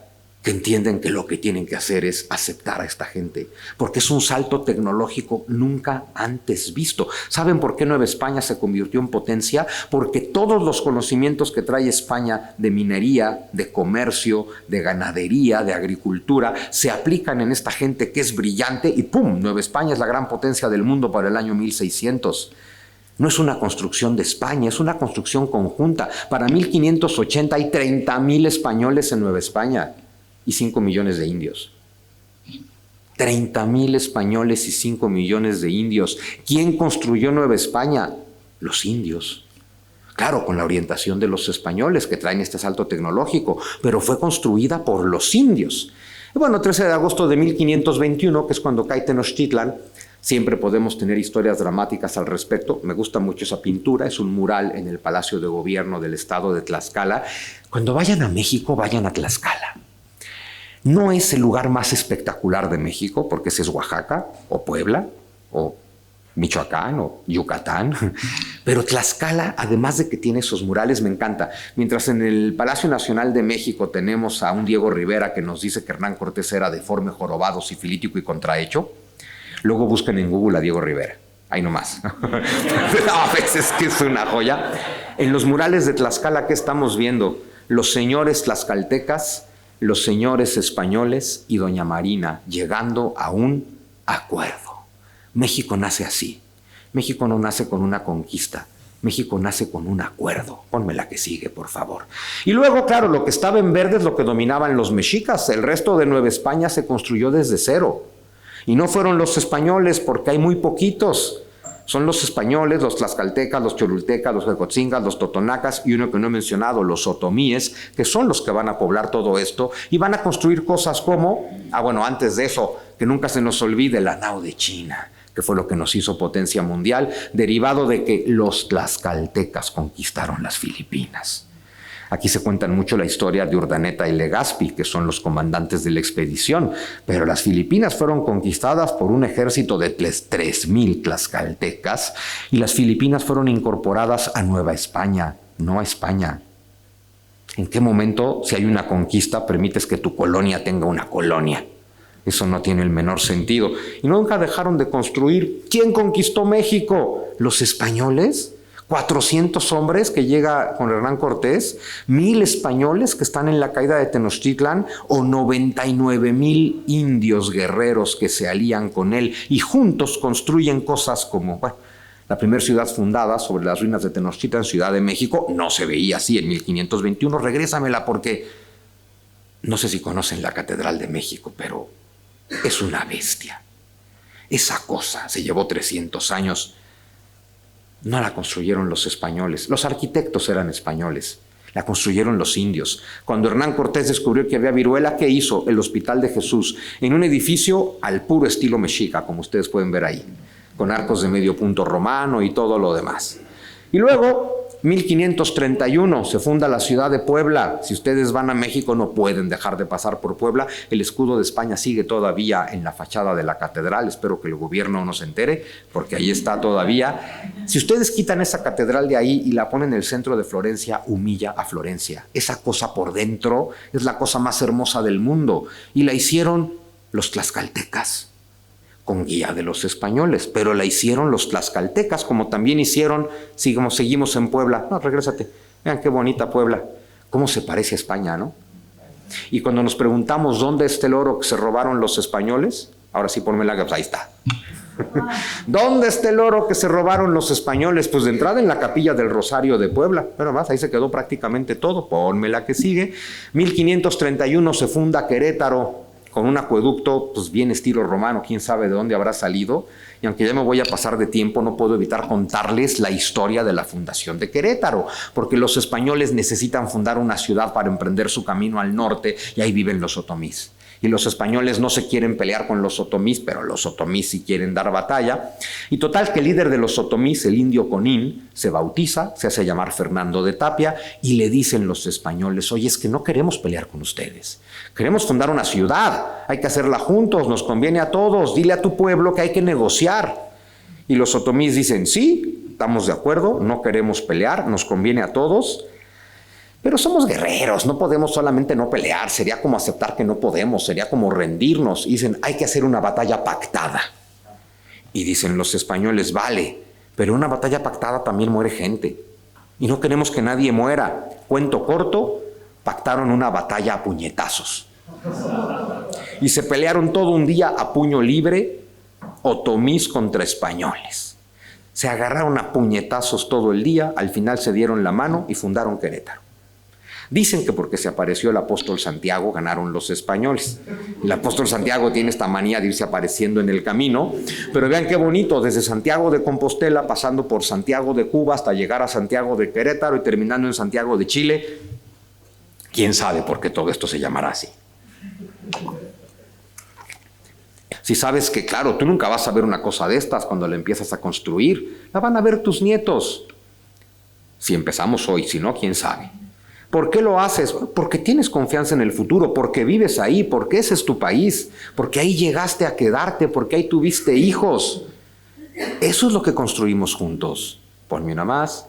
que entienden que lo que tienen que hacer es aceptar a esta gente, porque es un salto tecnológico nunca antes visto. ¿Saben por qué Nueva España se convirtió en potencia? Porque todos los conocimientos que trae España de minería, de comercio, de ganadería, de agricultura, se aplican en esta gente que es brillante y ¡pum! Nueva España es la gran potencia del mundo para el año 1600. No es una construcción de España, es una construcción conjunta. Para 1580 hay 30,000 españoles en Nueva España. Y 5 millones de indios. 30,000 españoles y 5 millones de indios. ¿Quién construyó Nueva España? Los indios. Claro, con la orientación de los españoles que traen este salto tecnológico, pero fue construida por los indios. Y bueno, 13 de agosto de 1521, que es cuando cae Tenochtitlan, Siempre podemos tener historias dramáticas al respecto. Me gusta mucho esa pintura, es un mural en el Palacio de Gobierno del estado de Tlaxcala. Cuando vayan a México, vayan a Tlaxcala. No es el lugar más espectacular de México, porque ese es Oaxaca, o Puebla, o Michoacán, o Yucatán. Pero Tlaxcala, además de que tiene esos murales, me encanta. Mientras en el Palacio Nacional de México tenemos a un Diego Rivera que nos dice que Hernán Cortés era deforme, jorobado, sifilítico y contrahecho, luego busquen en Google a Diego Rivera. Ahí nomás. A veces que es una joya. En los murales de Tlaxcala, ¿qué estamos viendo? Los señores tlaxcaltecas, los señores españoles y doña Marina llegando a un acuerdo. México nace así. México no nace con una conquista. México nace con un acuerdo. Ponme la que sigue, por favor. Y luego, claro, lo que estaba en verde es lo que dominaban los mexicas. El resto de Nueva España se construyó desde cero. Y no fueron los españoles, porque hay muy poquitos. Son los españoles, los tlaxcaltecas, los cholultecas, los huejotzingas, los totonacas y uno que no he mencionado, los otomíes, que son los que van a poblar todo esto y van a construir cosas como, antes de eso, que nunca se nos olvide la nao de China, que fue lo que nos hizo potencia mundial, derivado de que los tlaxcaltecas conquistaron las Filipinas. Aquí se cuentan mucho la historia de Urdaneta y Legazpi, que son los comandantes de la expedición, pero las Filipinas fueron conquistadas por un ejército de 3,000 tlaxcaltecas y las Filipinas fueron incorporadas a Nueva España, no a España. ¿En qué momento, si hay una conquista, permites que tu colonia tenga una colonia? Eso no tiene el menor sentido. Y nunca dejaron de construir. ¿Quién conquistó México? ¿Los españoles? 400 hombres que llega con Hernán Cortés, 1,000 españoles que están en la caída de Tenochtitlán o 99,000 indios guerreros que se alían con él y juntos construyen cosas como, la primera ciudad fundada sobre las ruinas de Tenochtitlán, Ciudad de México, no se veía así en 1521, regrésamela porque no sé si conocen la Catedral de México, pero es una bestia. Esa cosa se llevó 300 años. No la construyeron los españoles, los arquitectos eran españoles, la construyeron los indios. Cuando Hernán Cortés descubrió que había viruela, ¿qué hizo? El Hospital de Jesús, en un edificio al puro estilo mexica, como ustedes pueden ver ahí, con arcos de medio punto romano y todo lo demás. Y luego, 1531, se funda la ciudad de Puebla. Si ustedes van a México no pueden dejar de pasar por Puebla. El escudo de España sigue todavía en la fachada de la catedral. Espero que el gobierno no se entere, porque ahí está todavía. Si ustedes quitan esa catedral de ahí y la ponen en el centro de Florencia, humilla a Florencia. Esa cosa por dentro es la cosa más hermosa del mundo. Y la hicieron los tlaxcaltecas, con guía de los españoles, pero la hicieron los tlaxcaltecas, como también hicieron, seguimos en Puebla. No, regrésate, vean qué bonita Puebla, cómo se parece a España, ¿no? Y cuando nos preguntamos dónde está el oro que se robaron los españoles, ahora sí ponme la, pues ahí está. ¿Dónde está el oro que se robaron los españoles? Pues de entrada en la capilla del Rosario de Puebla. Bueno, más, ahí se quedó prácticamente todo. Ponme la que sigue. 1531 se funda Querétaro, con un acueducto pues bien estilo romano, quién sabe de dónde habrá salido, y aunque ya me voy a pasar de tiempo, no puedo evitar contarles la historia de la fundación de Querétaro, porque los españoles necesitan fundar una ciudad para emprender su camino al norte, y ahí viven los otomís. Y los españoles no se quieren pelear con los otomís, pero los otomís sí quieren dar batalla. Y total que el líder de los otomís, el indio Conín, se bautiza, se hace llamar Fernando de Tapia, y le dicen los españoles, oye, es que no queremos pelear con ustedes. Queremos fundar una ciudad, hay que hacerla juntos, nos conviene a todos, dile a tu pueblo que hay que negociar. Y los otomís dicen, sí, estamos de acuerdo, no queremos pelear, nos conviene a todos. Pero somos guerreros, no podemos solamente no pelear, sería como aceptar que no podemos, sería como rendirnos. Y dicen, hay que hacer una batalla pactada. Y dicen los españoles, vale, pero en una batalla pactada también muere gente. Y no queremos que nadie muera. Cuento corto, pactaron una batalla a puñetazos. Y se pelearon todo un día a puño libre, otomís contra españoles. Se agarraron a puñetazos todo el día, al final se dieron la mano y fundaron Querétaro. Dicen que porque se apareció el apóstol Santiago ganaron los españoles. El apóstol Santiago tiene esta manía de irse apareciendo en el camino, pero vean qué bonito, desde Santiago de Compostela, pasando por Santiago de Cuba hasta llegar a Santiago de Querétaro y terminando en Santiago de Chile. ¿Quién sabe por qué todo esto se llamará así? Si sabes que, claro, tú nunca vas a ver una cosa de estas cuando la empiezas a construir, la van a ver tus nietos. Si empezamos hoy, si no, quién sabe. ¿Por qué lo haces? Porque tienes confianza en el futuro, porque vives ahí, porque ese es tu país, porque ahí llegaste a quedarte, porque ahí tuviste hijos. Eso es lo que construimos juntos. Ponme una más.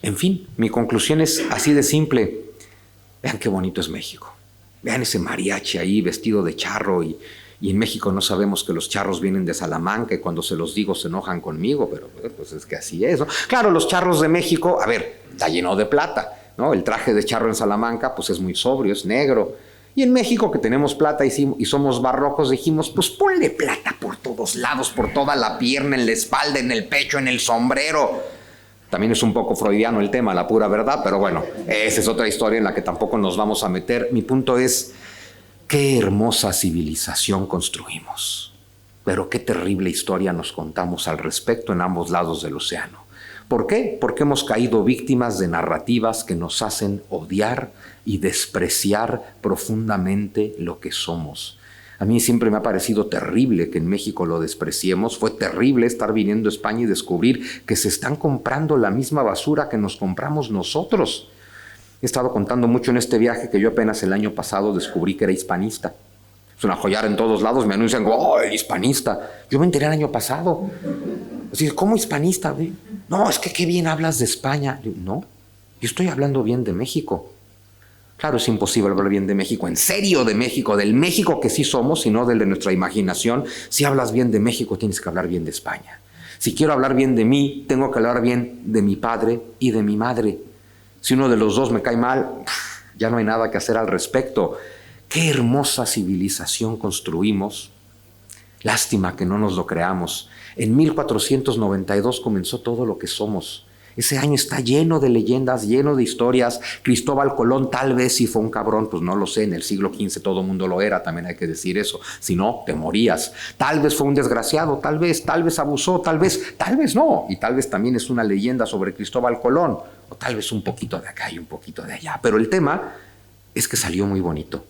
En fin, mi conclusión es así de simple. Vean qué bonito es México. Vean ese mariachi ahí vestido de charro y en México no sabemos que los charros vienen de Salamanca y cuando se los digo se enojan conmigo, pero pues es que así es, ¿no? Claro, los charros de México, a ver, está lleno de plata, ¿no? El traje de charro en Salamanca pues es muy sobrio, es negro. Y en México, que tenemos plata y somos barrocos, dijimos, pues ponle plata por todos lados, por toda la pierna, en la espalda, en el pecho, en el sombrero. También es un poco freudiano el tema, la pura verdad, pero bueno, esa es otra historia en la que tampoco nos vamos a meter. Mi punto es, qué hermosa civilización construimos, pero qué terrible historia nos contamos al respecto en ambos lados del océano. ¿Por qué? Porque hemos caído víctimas de narrativas que nos hacen odiar y despreciar profundamente lo que somos. A mí siempre me ha parecido terrible que en México lo despreciemos. Fue terrible estar viniendo a España y descubrir que se están comprando la misma basura que nos compramos nosotros. He estado contando mucho en este viaje que yo apenas el año pasado descubrí que era hispanista. Es una joyara en todos lados, me anuncian, ¡oh, hispanista! Yo me enteré el año pasado. Así, ¿cómo hispanista? No, es que qué bien hablas de España. No, yo estoy hablando bien de México. Claro, es imposible hablar bien de México, en serio de México, del México que sí somos y no del de nuestra imaginación. Si hablas bien de México, tienes que hablar bien de España. Si quiero hablar bien de mí, tengo que hablar bien de mi padre y de mi madre. Si uno de los dos me cae mal, ya no hay nada que hacer al respecto. Qué hermosa civilización construimos. Lástima que no nos lo creamos. En 1492 comenzó todo lo que somos. Ese año está lleno de leyendas, lleno de historias. Cristóbal Colón tal vez sí fue un cabrón, pues no lo sé, en el siglo XV todo el mundo lo era, también hay que decir eso. Si no, te morías. Tal vez fue un desgraciado, tal vez abusó, tal vez no. Y tal vez también es una leyenda sobre Cristóbal Colón. O tal vez un poquito de acá y un poquito de allá. Pero el tema es que salió muy bonito.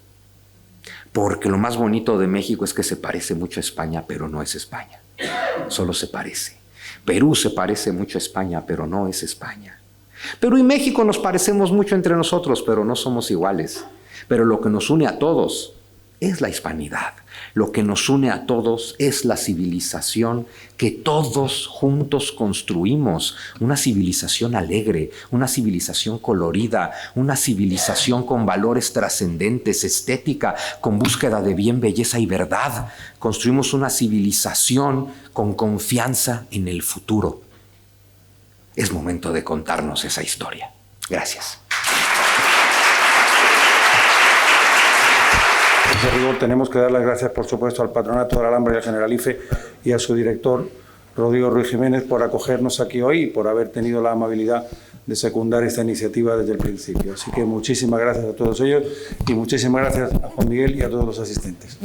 Porque lo más bonito de México es que se parece mucho a España, pero no es España. Solo se parece. Perú se parece mucho a España, pero no es España. Perú y México nos parecemos mucho entre nosotros, pero no somos iguales. Pero lo que nos une a todos es la hispanidad. Lo que nos une a todos es la civilización que todos juntos construimos. Una civilización alegre, una civilización colorida, una civilización con valores trascendentes, estética, con búsqueda de bien, belleza y verdad. Construimos una civilización con confianza en el futuro. Es momento de contarnos esa historia. Gracias. En ese rigor tenemos que dar las gracias, por supuesto, al Patronato de la Alhambra y al Generalife y a su director, Rodrigo Ruiz Jiménez, por acogernos aquí hoy y por haber tenido la amabilidad de secundar esta iniciativa desde el principio. Así que muchísimas gracias a todos ellos y muchísimas gracias a Juan Miguel y a todos los asistentes.